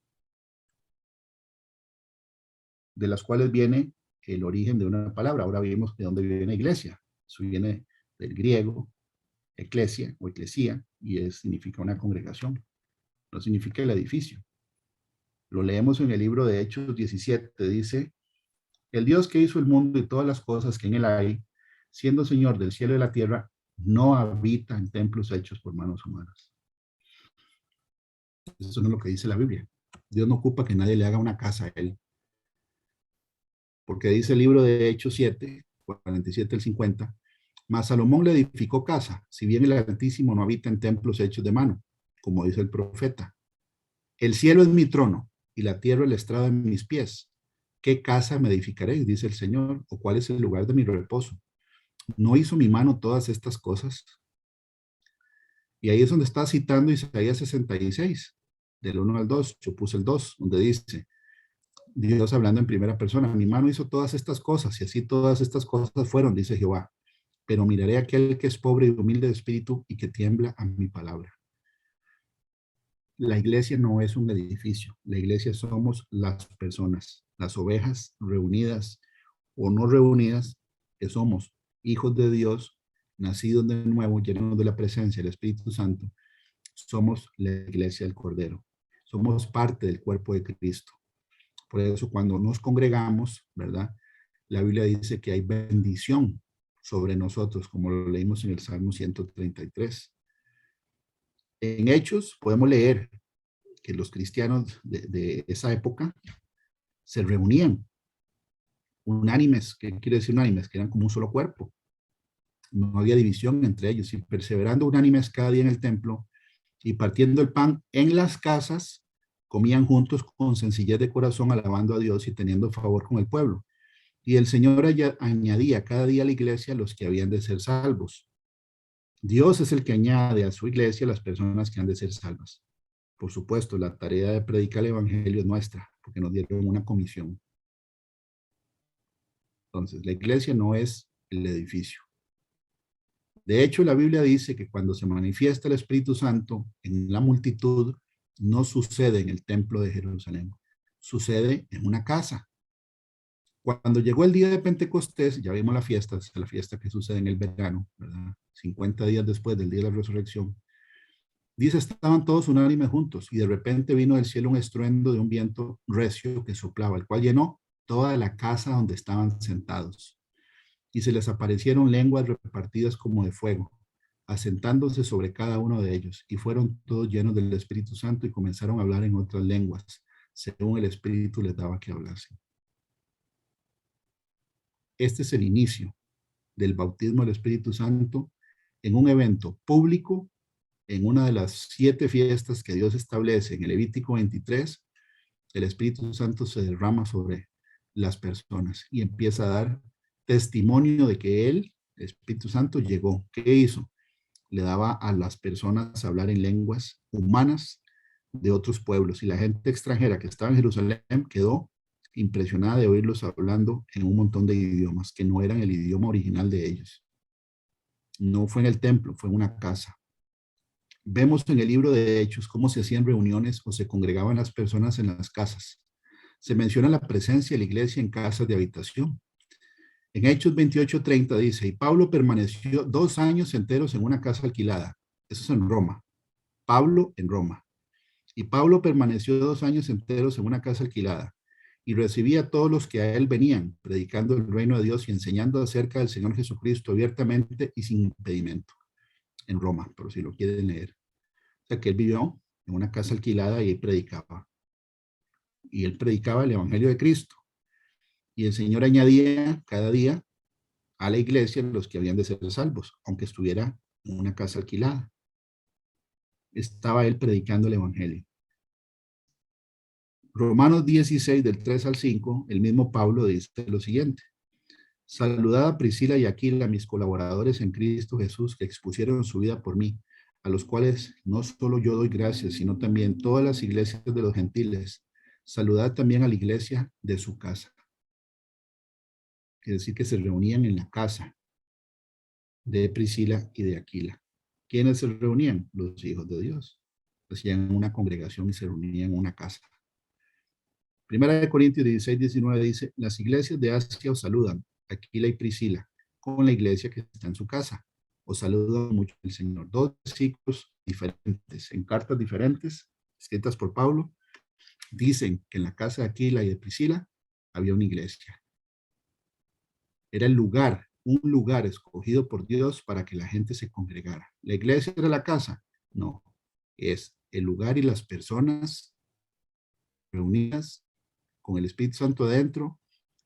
[SPEAKER 2] las cuales viene el origen de una palabra. Ahora vimos de dónde viene iglesia. Eso viene del griego, eclesia o eclesía, y significa una congregación. No significa el edificio. Lo leemos en el libro de Hechos 17, dice, el Dios que hizo el mundo y todas las cosas que en él hay, siendo Señor del cielo y de la tierra, no habita en templos hechos por manos humanas. Eso no es lo que dice la Biblia. Dios no ocupa que nadie le haga una casa a él. Porque dice el libro de Hechos 7, 47 al 50, mas Salomón le edificó casa, si bien el Altísimo no habita en templos hechos de mano, como dice el profeta. El cielo es mi trono y la tierra el estrado de mis pies. ¿Qué casa me edificaréis? Dice el Señor, o cuál es el lugar de mi reposo. ¿No hizo mi mano todas estas cosas? Y ahí es donde está citando Isaías 66, del 1 al 2. Yo puse el 2, donde dice, Dios hablando en primera persona, mi mano hizo todas estas cosas, y así todas estas cosas fueron, dice Jehová. Pero miraré a aquel que es pobre y humilde de espíritu y que tiembla a mi palabra. La iglesia no es un edificio, la iglesia somos las personas, las ovejas reunidas o no reunidas, que somos hijos de Dios, nacidos de nuevo, llenos de la presencia del Espíritu Santo, somos la iglesia del Cordero. Somos parte del cuerpo de Cristo. Por eso cuando nos congregamos, ¿verdad? La Biblia dice que hay bendición sobre nosotros, como lo leímos en el Salmo 133. En Hechos podemos leer que los cristianos de esa época se reunían unánimes. ¿Qué quiere decir unánimes? Que eran como un solo cuerpo. No había división entre ellos, y perseverando unánimes cada día en el templo y partiendo el pan en las casas, comían juntos con sencillez de corazón, alabando a Dios y teniendo favor con el pueblo. Y el Señor añadía cada día a la iglesia los que habían de ser salvos. Dios es el que añade a su iglesia las personas que han de ser salvas. Por supuesto, la tarea de predicar el evangelio es nuestra, porque nos dieron una comisión. Entonces, la iglesia no es el edificio. De hecho, la Biblia dice que cuando se manifiesta el Espíritu Santo en la multitud, no sucede en el templo de Jerusalén, sucede en una casa. Cuando llegó el día de Pentecostés, ya vimos la fiesta que sucede en el verano, ¿verdad? 50 días después del día de la resurrección. Dice, estaban todos unánimes juntos y de repente vino del cielo un estruendo de un viento recio que soplaba, el cual llenó toda la casa donde estaban sentados. Y se les aparecieron lenguas repartidas como de fuego, asentándose sobre cada uno de ellos, y fueron todos llenos del Espíritu Santo y comenzaron a hablar en otras lenguas, según el Espíritu les daba que hablasen. Este es el inicio del bautismo del Espíritu Santo en un evento público, en una de las 7 fiestas que Dios establece en el Levítico 23. El Espíritu Santo se derrama sobre las personas y empieza a dar testimonio de que Él, el Espíritu Santo, llegó. ¿Qué hizo? Le daba a las personas a hablar en lenguas humanas de otros pueblos, y la gente extranjera que estaba en Jerusalén quedó impresionada de oírlos hablando en un montón de idiomas que no eran el idioma original de ellos. No fue en el templo, fue en una casa. Vemos en el libro de Hechos cómo se hacían reuniones o se congregaban las personas en las casas. Se menciona la presencia de la iglesia en casas de habitación. En Hechos 28:30 dice, y Pablo permaneció 2 años enteros en una casa alquilada. Eso es en Roma. Pablo en Roma. Y Pablo permaneció 2 años enteros en una casa alquilada y recibía a todos los que a él venían, predicando el reino de Dios y enseñando acerca del Señor Jesucristo abiertamente y sin impedimento. En Roma, por si lo quieren leer. O sea que él vivió en una casa alquilada y él predicaba. Y él predicaba el Evangelio de Cristo. Y el Señor añadía cada día a la iglesia los que habían de ser salvos, aunque estuviera en una casa alquilada. Estaba él predicando el Evangelio. Romanos 16, del 3 al 5, el mismo Pablo dice lo siguiente. Saludad a Priscila y Aquila, mis colaboradores en Cristo Jesús, que expusieron su vida por mí, a los cuales no solo yo doy gracias, sino también todas las iglesias de los gentiles. Saludad también a la iglesia de su casa. Quiere decir que se reunían en la casa de Priscila y de Aquila. ¿Quiénes se reunían? Los hijos de Dios. Hacían una congregación y se reunían en una casa. Primera de Corintios 16-19 dice, las iglesias de Asia os saludan, Aquila y Priscila, con la iglesia que está en su casa. Os saluda mucho el Señor. 2 versículos diferentes, en cartas diferentes, escritas por Pablo, dicen que en la casa de Aquila y de Priscila había una iglesia. Era el lugar, un lugar escogido por Dios para que la gente se congregara. ¿La iglesia era la casa? No, es el lugar y las personas reunidas con el Espíritu Santo adentro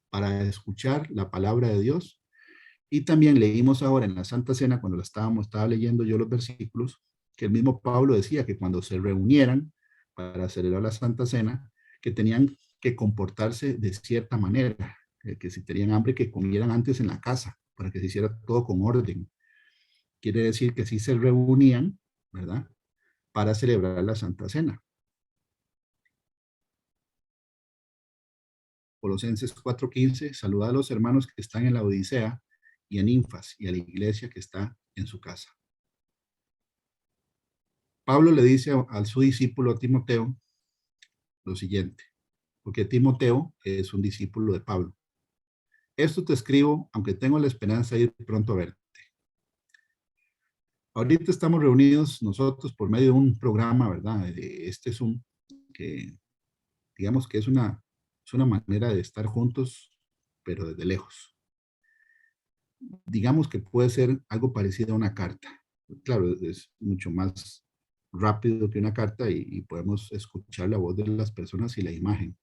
[SPEAKER 2] para escuchar la palabra de Dios. Y también leímos ahora en la Santa Cena, cuando estaba leyendo yo los versículos, que el mismo Pablo decía que cuando se reunieran para celebrar la Santa Cena, que tenían que comportarse de cierta manera, que si tenían hambre, que comieran antes en la casa, para que se hiciera todo con orden. Quiere decir que sí se reunían, ¿verdad?, para celebrar la Santa Cena. Colosenses 4:15, saluda a los hermanos que están en la Odisea y a Ninfas y a la iglesia que está en su casa. Pablo le dice a su discípulo Timoteo lo siguiente, porque Timoteo es un discípulo de Pablo. Esto te escribo, aunque tengo la esperanza de ir pronto a verte. Ahorita estamos reunidos nosotros por medio de un programa, ¿verdad? Este es un, que digamos que es una manera de estar juntos, pero desde lejos. Digamos que puede ser algo parecido a una carta. Claro, es mucho más rápido que una carta y podemos escuchar la voz de las personas y la imagen.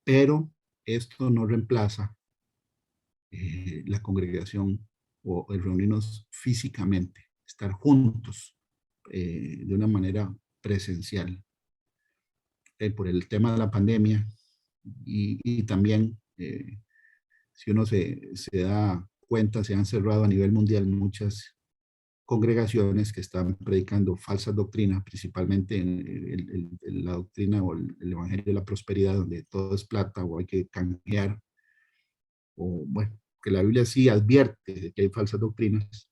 [SPEAKER 2] Pero esto no reemplaza la congregación o el reunirnos físicamente, estar juntos de una manera presencial por el tema de la pandemia y también si uno se da cuenta, se han cerrado a nivel mundial muchas congregaciones que están predicando falsas doctrinas, principalmente en la doctrina o el evangelio de la prosperidad, donde todo es plata o hay que canjear, o bueno, que la Biblia sí advierte de que hay falsas doctrinas.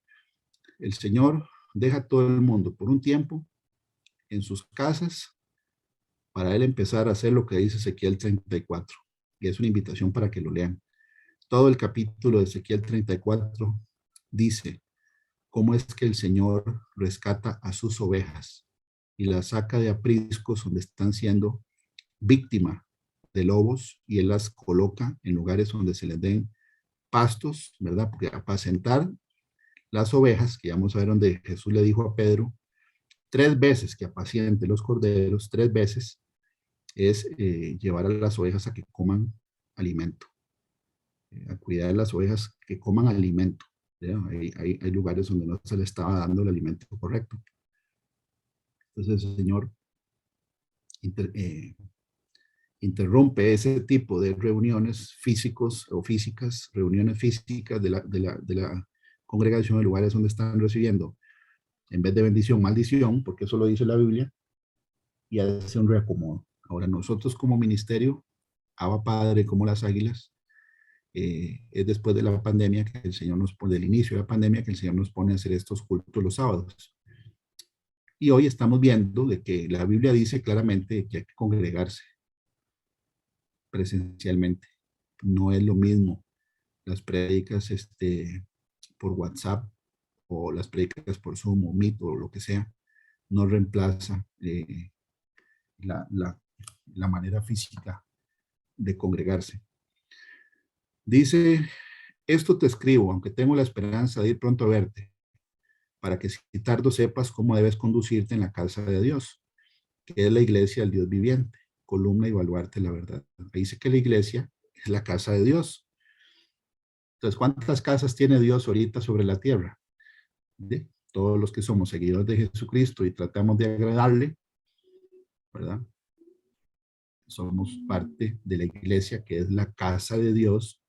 [SPEAKER 2] El Señor deja a todo el mundo por un tiempo en sus casas para él empezar a hacer lo que dice Ezequiel 34, y es una invitación para que lo lean. Todo el capítulo de Ezequiel 34 dice cómo es que el Señor rescata a sus ovejas y las saca de apriscos donde están siendo víctima de lobos, y él las coloca en lugares donde se les den pastos, ¿verdad? Porque apacentar las ovejas, que ya vamos a ver donde Jesús le dijo a Pedro, 3 veces que apaciente los corderos, 3 veces es llevar a las ovejas a que coman alimento, a cuidar de las ovejas que coman alimento. Hay lugares donde no se le estaba dando el alimento correcto. Entonces el Señor inter, interrumpe ese tipo de reuniones físicos o físicas, reuniones físicas de la congregación en lugares donde están recibiendo, en vez de bendición, maldición, porque eso lo dice la Biblia, y hace un reacomodo. Ahora nosotros como ministerio, Abba Padre, como las águilas, es después de la pandemia que el Señor nos pone, del inicio de la pandemia, que el Señor nos pone a hacer estos cultos los sábados. Y hoy estamos viendo de que la Biblia dice claramente que hay que congregarse presencialmente. No es lo mismo las prédicas por WhatsApp o las prédicas por Zoom o Meet o lo que sea. No reemplaza la, la, la manera física de congregarse. Dice, esto te escribo, aunque tengo la esperanza de ir pronto a verte, para que si tardo sepas cómo debes conducirte en la casa de Dios, que es la iglesia del Dios viviente, columna y baluarte la verdad. Ahí dice que la iglesia es la casa de Dios. Entonces, ¿cuántas casas tiene Dios ahorita sobre la tierra? ¿De? Todos los que somos seguidores de Jesucristo y tratamos de agradarle, ¿verdad? Somos parte de la iglesia que es la casa de Dios,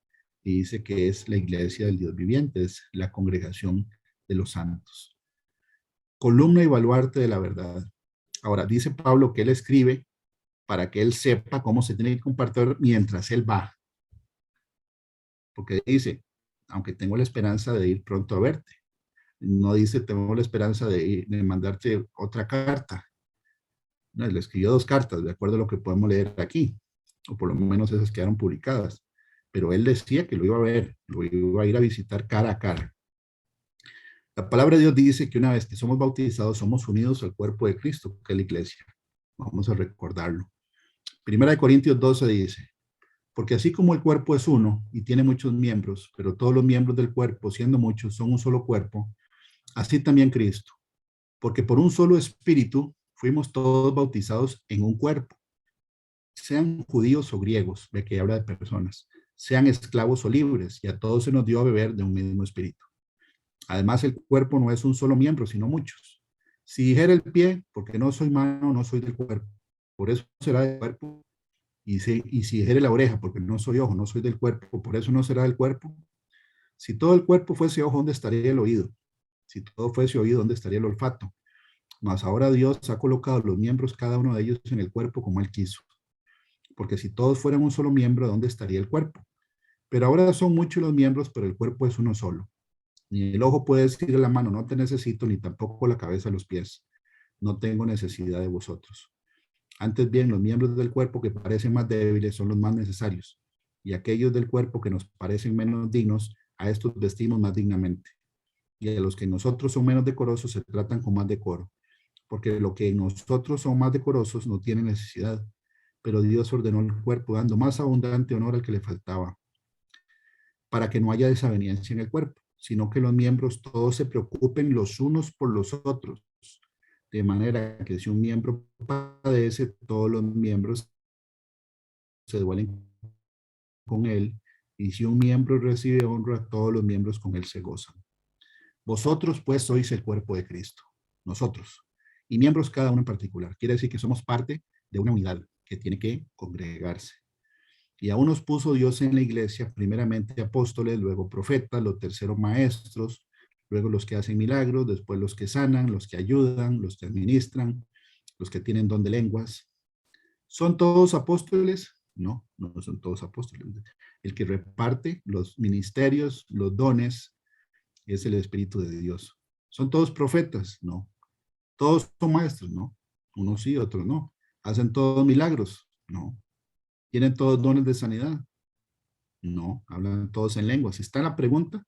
[SPEAKER 2] y dice que es la iglesia del Dios viviente, es la congregación de los santos. Columna y baluarte de la verdad. Ahora, dice Pablo que él escribe para que él sepa cómo se tiene que comportar mientras él va. Porque dice, aunque tengo la esperanza de ir pronto a verte. No dice, tengo la esperanza de mandarte otra carta. No, le escribió 2 cartas, de acuerdo a lo que podemos leer aquí, o por lo menos esas quedaron publicadas. Pero él decía que lo iba a ver, lo iba a ir a visitar cara a cara. La palabra de Dios dice que una vez que somos bautizados, somos unidos al cuerpo de Cristo, que es la iglesia. Vamos a recordarlo. Primera de Corintios 12 dice, porque así como el cuerpo es uno y tiene muchos miembros, pero todos los miembros del cuerpo, siendo muchos, son un solo cuerpo, así también Cristo. Porque por un solo espíritu fuimos todos bautizados en un cuerpo, sean judíos o griegos, ve que habla de personas, sean esclavos o libres, y a todos se nos dio a beber de un mismo espíritu. Además, el cuerpo no es un solo miembro, sino muchos. Si dijera el pie, porque no soy mano, no soy del cuerpo, por eso será del cuerpo. Y si dijera la oreja, porque no soy ojo, no soy del cuerpo, por eso no será del cuerpo. Si todo el cuerpo fuese ojo, ¿dónde estaría el oído? Si todo fuese oído, ¿dónde estaría el olfato? Mas ahora Dios ha colocado los miembros, cada uno de ellos, en el cuerpo como Él quiso. Porque si todos fueran un solo miembro, ¿dónde estaría el cuerpo? Pero ahora son muchos los miembros, pero el cuerpo es uno solo. Ni el ojo puede decir a la mano, no te necesito, ni tampoco la cabeza a los pies. No tengo necesidad de vosotros. Antes bien, los miembros del cuerpo que parecen más débiles son los más necesarios. Y aquellos del cuerpo que nos parecen menos dignos, a estos vestimos más dignamente. y a los que en nosotros son menos decorosos se tratan con más decoro, porque lo que en nosotros son más decorosos no tiene necesidad, pero Dios ordenó el cuerpo dando más abundante honor al que le faltaba, para que no haya desaveniencia en el cuerpo, sino que los miembros todos se preocupen los unos por los otros, de manera que si un miembro padece, todos los miembros se duelen con él, y si un miembro recibe honra, todos los miembros con él se gozan. Vosotros pues sois el cuerpo de Cristo, nosotros, y miembros cada uno en particular. Quiere decir que somos parte de una unidad que tiene que congregarse. Y aún nos puso Dios en la iglesia, primeramente apóstoles, luego profetas, los terceros maestros, luego los que hacen milagros, después los que sanan, los que ayudan, los que administran, los que tienen don de lenguas. ¿Son todos apóstoles? No, no son todos apóstoles. El que reparte los ministerios, los dones, es el Espíritu de Dios. ¿Son todos profetas? No. ¿Todos son maestros? No. Unos sí, otros no. ¿Hacen todos milagros? No. ¿Tienen todos dones de sanidad? No. ¿Hablan todos en lengua? Si está en la pregunta,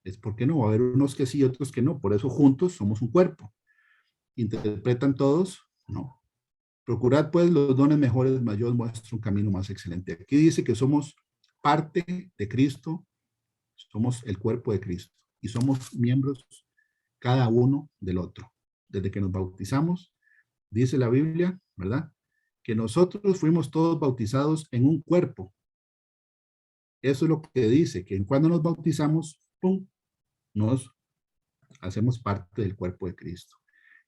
[SPEAKER 2] es porque no. Va a haber unos que sí y otros que no. Por eso juntos somos un cuerpo. ¿Interpretan todos? No. Procurad pues los dones mejores, mayor muestra un camino más excelente. Aquí dice que somos parte de Cristo, somos el cuerpo de Cristo y somos miembros cada uno del otro. Desde que nos bautizamos, dice la Biblia, ¿verdad? Que nosotros fuimos todos bautizados en un cuerpo. Eso es lo que dice, que cuando nos bautizamos, ¡pum!, nos hacemos parte del cuerpo de Cristo.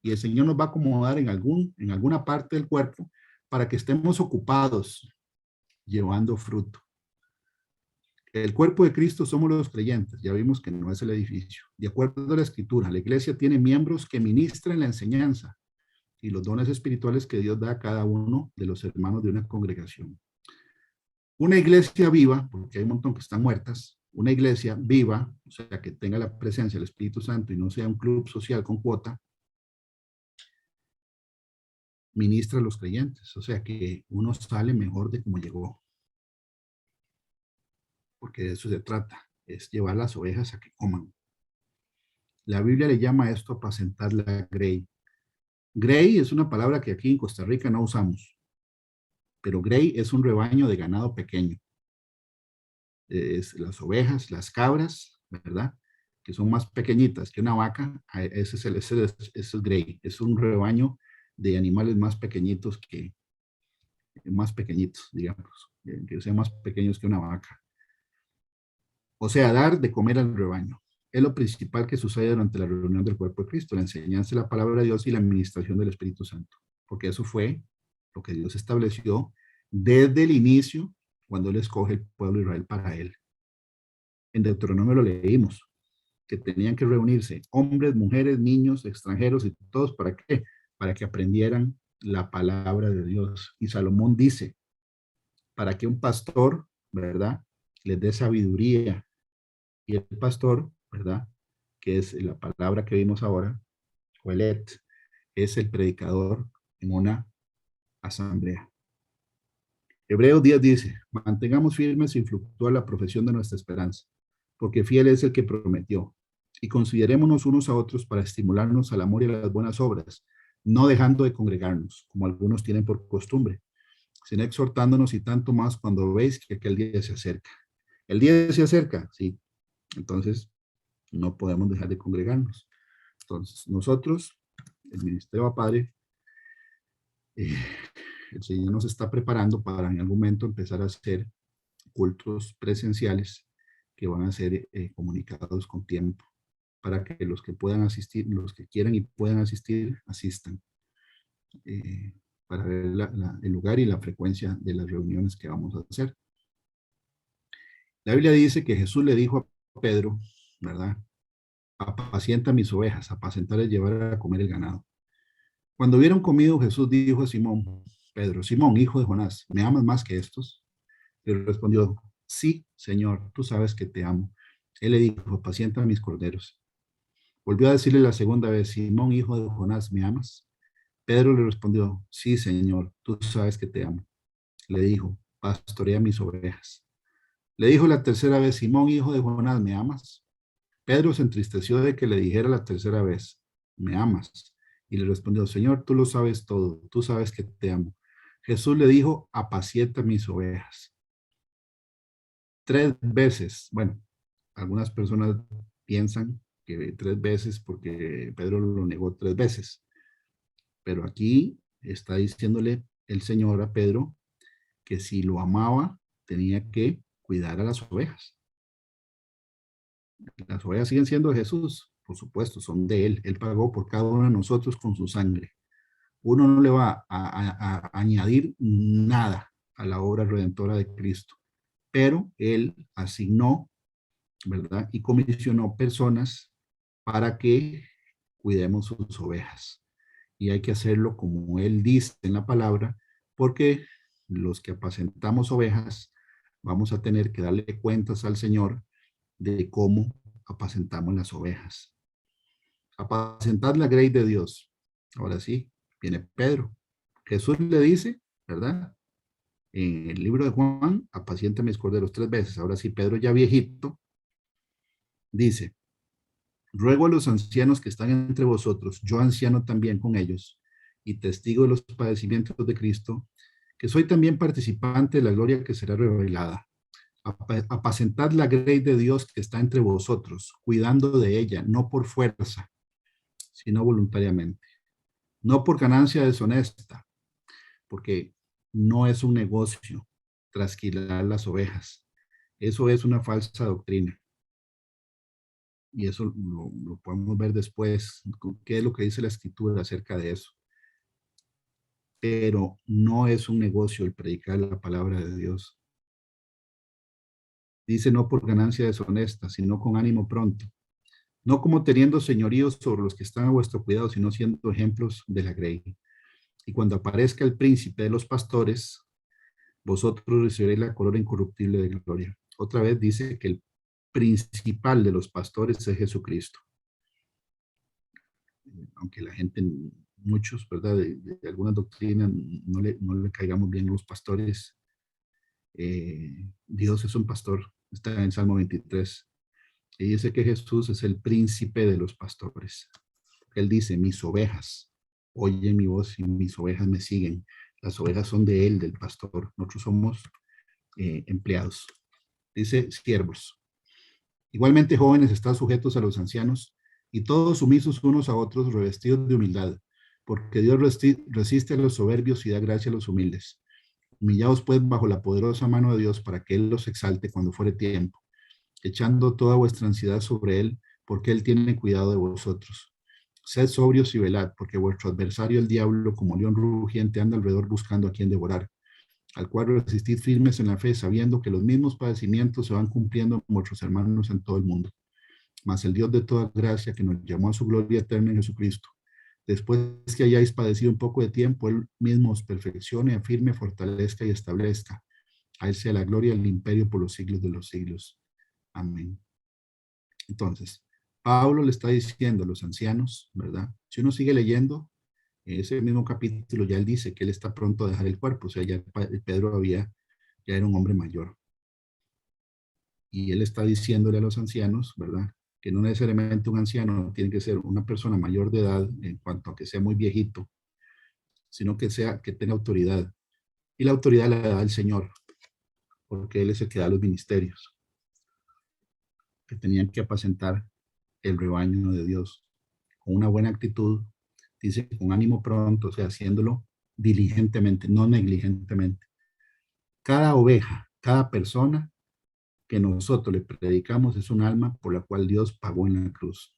[SPEAKER 2] Y el Señor nos va a acomodar en alguna parte del cuerpo para que estemos ocupados llevando fruto. El cuerpo de Cristo somos los creyentes, ya vimos que no es el edificio. De acuerdo a la Escritura, la iglesia tiene miembros que ministran la enseñanza y los dones espirituales que Dios da a cada uno de los hermanos de una congregación. Una iglesia viva, porque hay un montón que están muertas, una iglesia viva, o sea, que tenga la presencia del Espíritu Santo y no sea un club social con cuota, ministra a los creyentes, o sea, que uno sale mejor de como llegó, porque de eso se trata, es llevar las ovejas a que coman. La Biblia le llama a esto apacentar la grey. Grey es una palabra que aquí en Costa Rica no usamos, pero grey es un rebaño de ganado pequeño. Es las ovejas, las cabras, ¿verdad? Que son más pequeñitas que una vaca, ese es grey, es un rebaño de animales más pequeñitos digamos, que sean más pequeños que una vaca. O sea, dar de comer al rebaño. Es lo principal que sucede durante la reunión del cuerpo de Cristo, la enseñanza de la palabra de Dios y la administración del Espíritu Santo. Porque eso fue lo que Dios estableció desde el inicio, cuando Él escoge el pueblo de Israel para Él. En Deuteronomio lo leímos, que tenían que reunirse hombres, mujeres, niños, extranjeros y todos, ¿para qué? Para que aprendieran la palabra de Dios. Y Salomón dice, para que un pastor, ¿verdad?, les dé sabiduría. Y el pastor, ¿verdad?, que es la palabra que vimos ahora, Joelet, es el predicador en una asamblea. Hebreos 10 dice, mantengamos firmes sin fluctuar la profesión de nuestra esperanza, porque fiel es el que prometió. Y considerémonos unos a otros para estimularnos al amor y a las buenas obras, no dejando de congregarnos, como algunos tienen por costumbre, sino exhortándonos y tanto más cuando veis que aquel día se acerca. El día se acerca, sí. Entonces, no podemos dejar de congregarnos. Entonces, nosotros, el Ministerio Padre, eh, el Señor nos está preparando para en algún momento empezar a hacer cultos presenciales que van a ser comunicados con tiempo, para que los que puedan asistir, los que quieran y puedan asistir, asistan, para ver el lugar y la frecuencia de las reuniones que vamos a hacer. La Biblia dice que Jesús le dijo a Pedro, ¿verdad? Apacienta mis ovejas, apacentar es llevar a comer el ganado. Cuando hubieron comido, Jesús dijo a Simón, Pedro, Simón, hijo de Jonás, ¿me amas más que estos? Le respondió, sí, Señor, tú sabes que te amo. Él le dijo, apacienta mis corderos. Volvió a decirle la segunda vez, Simón, hijo de Jonás, ¿me amas? Pedro le respondió, sí, Señor, tú sabes que te amo. Le dijo, pastorea mis ovejas. Le dijo la tercera vez, Simón, hijo de Jonás, ¿me amas? Pedro se entristeció de que le dijera la tercera vez, ¿me amas? Y le respondió, Señor, tú lo sabes todo, tú sabes que te amo. Jesús le dijo, apacienta mis ovejas. 3 veces, bueno, algunas personas piensan que 3 veces porque Pedro lo negó 3 veces, pero aquí está diciéndole el Señor a Pedro que si lo amaba, tenía que cuidar a las ovejas. Las ovejas siguen siendo de Jesús, por supuesto, son de Él. Él pagó por cada uno de nosotros con su sangre. Uno no le va a añadir nada a la obra redentora de Cristo, pero Él asignó, ¿verdad? Y comisionó personas para que cuidemos sus ovejas. Y hay que hacerlo como Él dice en la palabra, porque los que apacentamos ovejas vamos a tener que darle cuentas al Señor de cómo apacentamos las ovejas. Apacentad la grey de Dios. Ahora sí, viene Pedro. Jesús le dice, ¿verdad? En el libro de Juan, apacienta mis corderos 3 veces. Ahora sí, Pedro ya viejito, dice, ruego a los ancianos que están entre vosotros, yo anciano también con ellos, y testigo de los padecimientos de Cristo, que soy también participante de la gloria que será revelada. Apacentad la grey de Dios que está entre vosotros, cuidando de ella, no por fuerza, sino voluntariamente, no por ganancia deshonesta, porque no es un negocio trasquilar las ovejas. Eso es una falsa doctrina. Y eso lo podemos ver después, qué es lo que dice la escritura acerca de eso. Pero no es un negocio el predicar la palabra de Dios. Dice no por ganancia deshonesta, sino con ánimo pronto. No como teniendo señoríos sobre los que están a vuestro cuidado, sino siendo ejemplos de la grey. Y cuando aparezca el príncipe de los pastores, vosotros recibiréis la corona incorruptible de gloria. Otra vez dice que el principal de los pastores es Jesucristo. Aunque la gente, muchos, ¿verdad? De algunas doctrinas no le caigamos bien a los pastores. Dios es un pastor, está en Salmo 23. Y dice que Jesús es el príncipe de los pastores. Él dice, mis ovejas oyen mi voz y mis ovejas me siguen. Las ovejas son de él, del pastor. Nosotros somos empleados. Dice siervos. Igualmente jóvenes están sujetos a los ancianos y todos sumisos unos a otros revestidos de humildad, porque Dios resiste a los soberbios y da gracia a los humildes. Humillaos pues bajo la poderosa mano de Dios para que Él los exalte cuando fuere tiempo, echando toda vuestra ansiedad sobre Él, porque Él tiene cuidado de vosotros. Sed sobrios y velad, porque vuestro adversario el diablo, como león rugiente, anda alrededor buscando a quien devorar, al cual resistid firmes en la fe, sabiendo que los mismos padecimientos se van cumpliendo en vuestros hermanos en todo el mundo. Mas el Dios de toda gracia, que nos llamó a su gloria eterna en Jesucristo, después que hayáis padecido un poco de tiempo, Él mismo os perfeccione, afirme, fortalezca y establezca. A Él sea la gloria y el imperio por los siglos de los siglos. Amén. Entonces, Pablo le está diciendo a los ancianos, ¿verdad? Si uno sigue leyendo, en ese mismo capítulo ya él dice que él está pronto a dejar el cuerpo, o sea, ya Pedro ya era un hombre mayor. Y él está diciéndole a los ancianos, ¿verdad? Que no necesariamente un anciano tiene que ser una persona mayor de edad en cuanto a que sea muy viejito, sino que tenga autoridad. Y la autoridad la da el Señor, porque Él es el que da los ministerios, que tenían que apacentar el rebaño de Dios con una buena actitud, dice con ánimo pronto, o sea, haciéndolo diligentemente, no negligentemente. Cada oveja, cada persona que nosotros le predicamos es un alma por la cual Dios pagó en la cruz.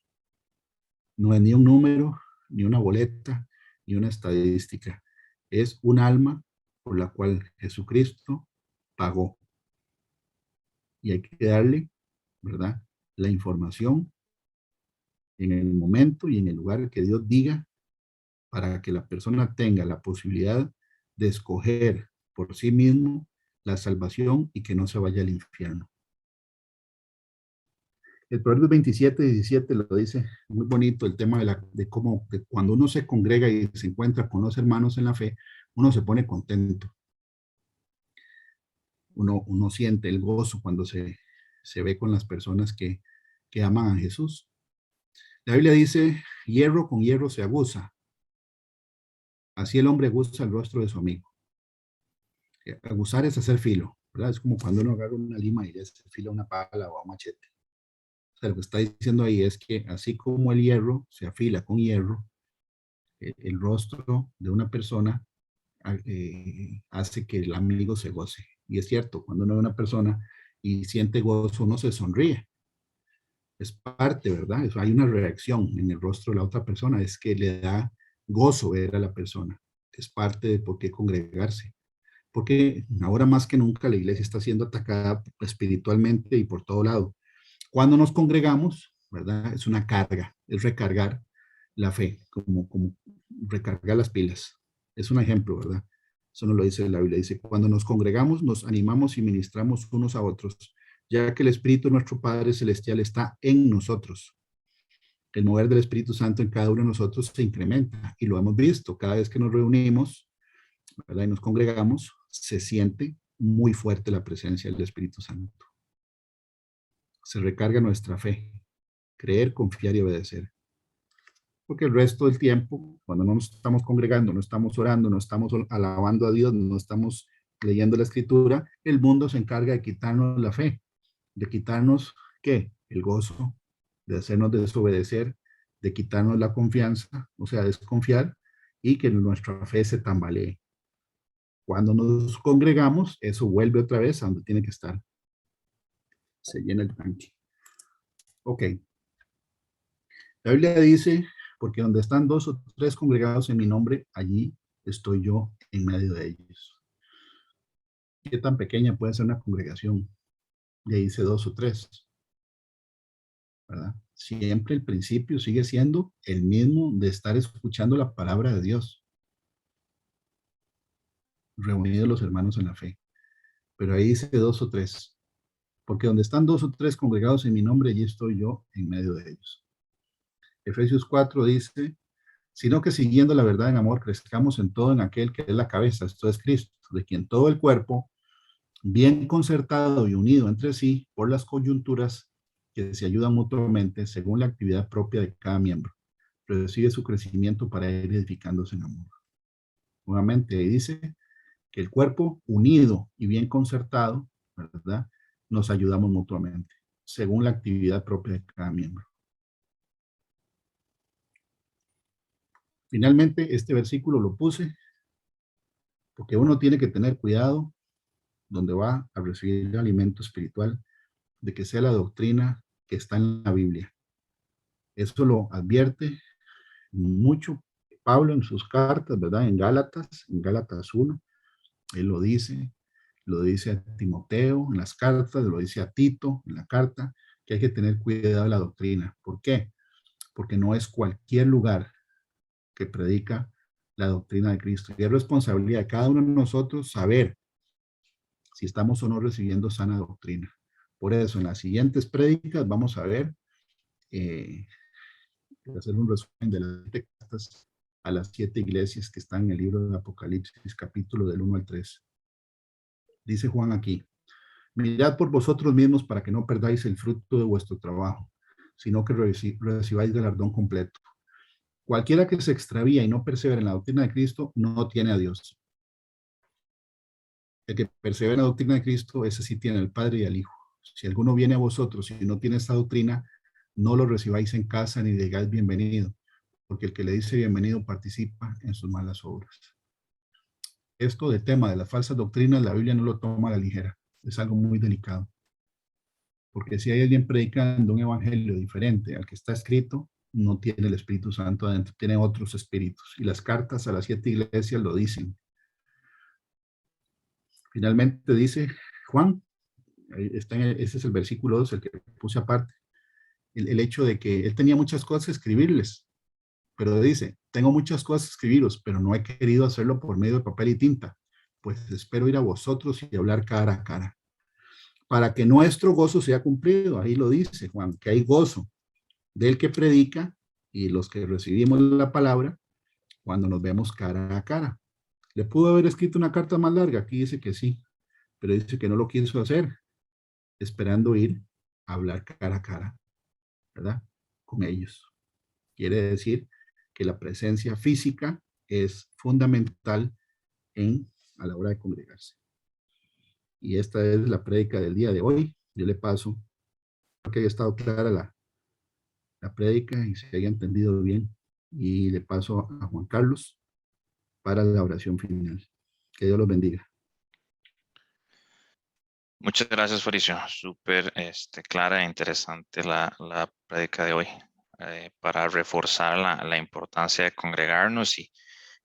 [SPEAKER 2] No es ni un número, ni una boleta, ni una estadística. Es un alma por la cual Jesucristo pagó. Y hay que darle, ¿verdad? La información en el momento y en el lugar que Dios diga para que la persona tenga la posibilidad de escoger por sí mismo la salvación y que no se vaya al infierno. El Proverbio 27:17 lo dice muy bonito, el tema de cómo que cuando uno se congrega y se encuentra con los hermanos en la fe, uno se pone contento. Uno siente el gozo cuando se ve con las personas que que aman a Jesús. La Biblia dice, hierro con hierro se aguza. Así el hombre aguza el rostro de su amigo. Aguzar es hacer filo, ¿verdad? Es como cuando uno agarra una lima y le hace filo a una pala o a un machete. O sea, lo que está diciendo ahí es que así como el hierro se afila con hierro, el rostro de una persona hace que el amigo se goce. Y es cierto, cuando uno ve a una persona y siente gozo, uno se sonríe. Es parte, ¿verdad? Hay una reacción en el rostro de la otra persona, es que le da gozo ver a la persona. Es parte de por qué congregarse. Porque ahora más que nunca la iglesia está siendo atacada espiritualmente y por todo lado. Cuando nos congregamos, ¿verdad? Es una carga, es recargar la fe, como recargar las pilas. Es un ejemplo, ¿verdad? Eso nos lo dice la Biblia. Dice, cuando nos congregamos, nos animamos y ministramos unos a otros, ya que el Espíritu de nuestro Padre Celestial está en nosotros. El mover del Espíritu Santo en cada uno de nosotros se incrementa y lo hemos visto. Cada vez que nos reunimos, ¿verdad? Y nos congregamos, se siente muy fuerte la presencia del Espíritu Santo. Se recarga nuestra fe, creer, confiar y obedecer. Porque el resto del tiempo, cuando no nos estamos congregando, no estamos orando, no estamos alabando a Dios, no estamos leyendo la Escritura, el mundo se encarga de quitarnos la fe, de quitarnos, ¿qué? El gozo, de hacernos desobedecer, de quitarnos la confianza, o sea, desconfiar, y que nuestra fe se tambalee. Cuando nos congregamos, eso vuelve otra vez a donde tiene que estar. Se llena el tanque. Ok. La Biblia dice, porque donde están dos o tres congregados en mi nombre, allí estoy yo en medio de ellos. ¿Qué tan pequeña puede ser una congregación? Ya dice dos o tres, ¿verdad? Siempre el principio sigue siendo el mismo de estar escuchando la palabra de Dios. Reunidos los hermanos en la fe. Pero ahí dice dos o tres. Porque donde están dos o tres congregados en mi nombre, allí estoy yo en medio de ellos. Efesios 4 dice, sino que siguiendo la verdad en amor, crezcamos en todo en aquel que es la cabeza, esto es Cristo, de quien todo el cuerpo, bien concertado y unido entre sí por las coyunturas que se ayudan mutuamente según la actividad propia de cada miembro, recibe su crecimiento para ir edificándose en amor. Nuevamente ahí dice que el cuerpo unido y bien concertado, ¿verdad? Nos ayudamos mutuamente, según la actividad propia de cada miembro. Finalmente, este versículo lo puse porque uno tiene que tener cuidado donde va a recibir el alimento espiritual, de que sea la doctrina que está en la Biblia. Eso lo advierte mucho Pablo en sus cartas, ¿verdad? En Gálatas 1, él lo dice a Timoteo en las cartas, lo dice a Tito en la carta, que hay que tener cuidado de la doctrina. ¿Por qué? Porque no es cualquier lugar que predica la doctrina de Cristo. Y es responsabilidad de cada uno de nosotros saber si estamos o no recibiendo sana doctrina. Por eso, en las siguientes prédicas vamos a ver, hacer un resumen de las 7 cartas a las 7 iglesias que están en el libro de Apocalipsis, capítulo del 1 al 3. Dice Juan aquí, mirad por vosotros mismos para que no perdáis el fruto de vuestro trabajo, sino que recibáis galardón completo. Cualquiera que se extravía y no persevera en la doctrina de Cristo, no tiene a Dios. El que persevera en la doctrina de Cristo, ese sí tiene al Padre y al Hijo. Si alguno viene a vosotros y no tiene esta doctrina, no lo recibáis en casa ni digáis bienvenido, porque el que le dice bienvenido participa en sus malas obras. Esto del tema de las falsas doctrinas, la Biblia no lo toma a la ligera. Es algo muy delicado. Porque si hay alguien predicando un evangelio diferente al que está escrito, no tiene el Espíritu Santo adentro, tiene otros espíritus. Y las cartas a las 7 iglesias lo dicen. Finalmente dice Juan, ese es el versículo 2, el que puse aparte, el hecho de que él tenía muchas cosas que escribirles, pero dice, tengo muchas cosas que escribiros, pero no he querido hacerlo por medio de papel y tinta, pues espero ir a vosotros y hablar cara a cara, para que nuestro gozo sea cumplido. Ahí lo dice Juan, que hay gozo del que predica y los que recibimos la palabra cuando nos vemos cara a cara. ¿Le pudo haber escrito una carta más larga? Aquí dice que sí, pero dice que no lo quiso hacer, esperando ir a hablar cara a cara. ¿verdad? Con ellos. Quiere decir que la presencia física es fundamental a la hora de congregarse. Y esta es la prédica del día de hoy. Yo le paso, espero que haya estado clara la prédica y se haya entendido bien. Y le paso a Juan Carlos para la oración final. Que Dios los bendiga.
[SPEAKER 1] Muchas gracias, Fabricio. Súper clara e interesante la prédica de hoy para reforzar la importancia de congregarnos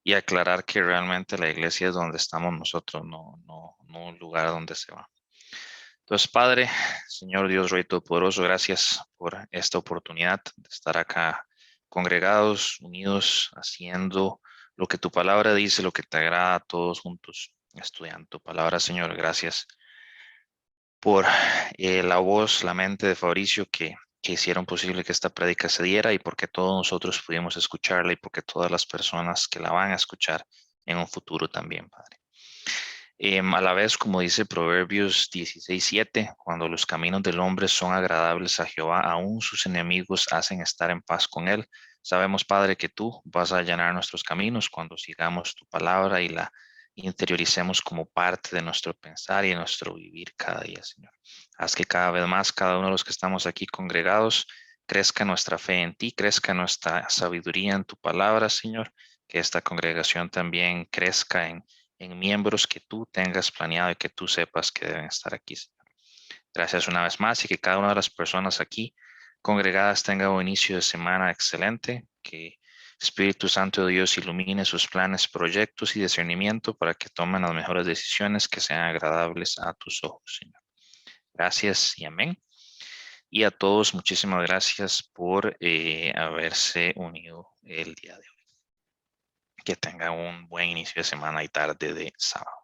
[SPEAKER 1] y aclarar que realmente la iglesia es donde estamos nosotros, no un lugar donde se va. Entonces, Padre, Señor Dios Rey Todopoderoso, gracias por esta oportunidad de estar acá congregados, unidos, haciendo lo que tu palabra dice, lo que te agrada a todos juntos, estudiando tu palabra, Señor. Gracias por la voz, la mente de Fabricio que hicieron posible que esta prédica se diera y porque todos nosotros pudimos escucharla y porque todas las personas que la van a escuchar en un futuro también, Padre. A la vez, como dice Proverbios 16:7, cuando los caminos del hombre son agradables a Jehová, aún sus enemigos hacen estar en paz con él. Sabemos, Padre, que tú vas a allanar nuestros caminos cuando sigamos tu palabra y la interioricemos como parte de nuestro pensar y de nuestro vivir cada día, Señor. Haz que cada vez más, cada uno de los que estamos aquí congregados, crezca nuestra fe en ti, crezca nuestra sabiduría en tu palabra, Señor. Que esta congregación también crezca en miembros que tú tengas planeado y que tú sepas que deben estar aquí, Señor. Gracias una vez más y que cada una de las personas aquí congregadas tenga un inicio de semana excelente, que Espíritu Santo de Dios ilumine sus planes, proyectos y discernimiento para que tomen las mejores decisiones que sean agradables a tus ojos, Señor. Gracias y amén. Y a todos, muchísimas gracias por haberse unido el día de hoy. Que tengan un buen inicio de semana y tarde de sábado.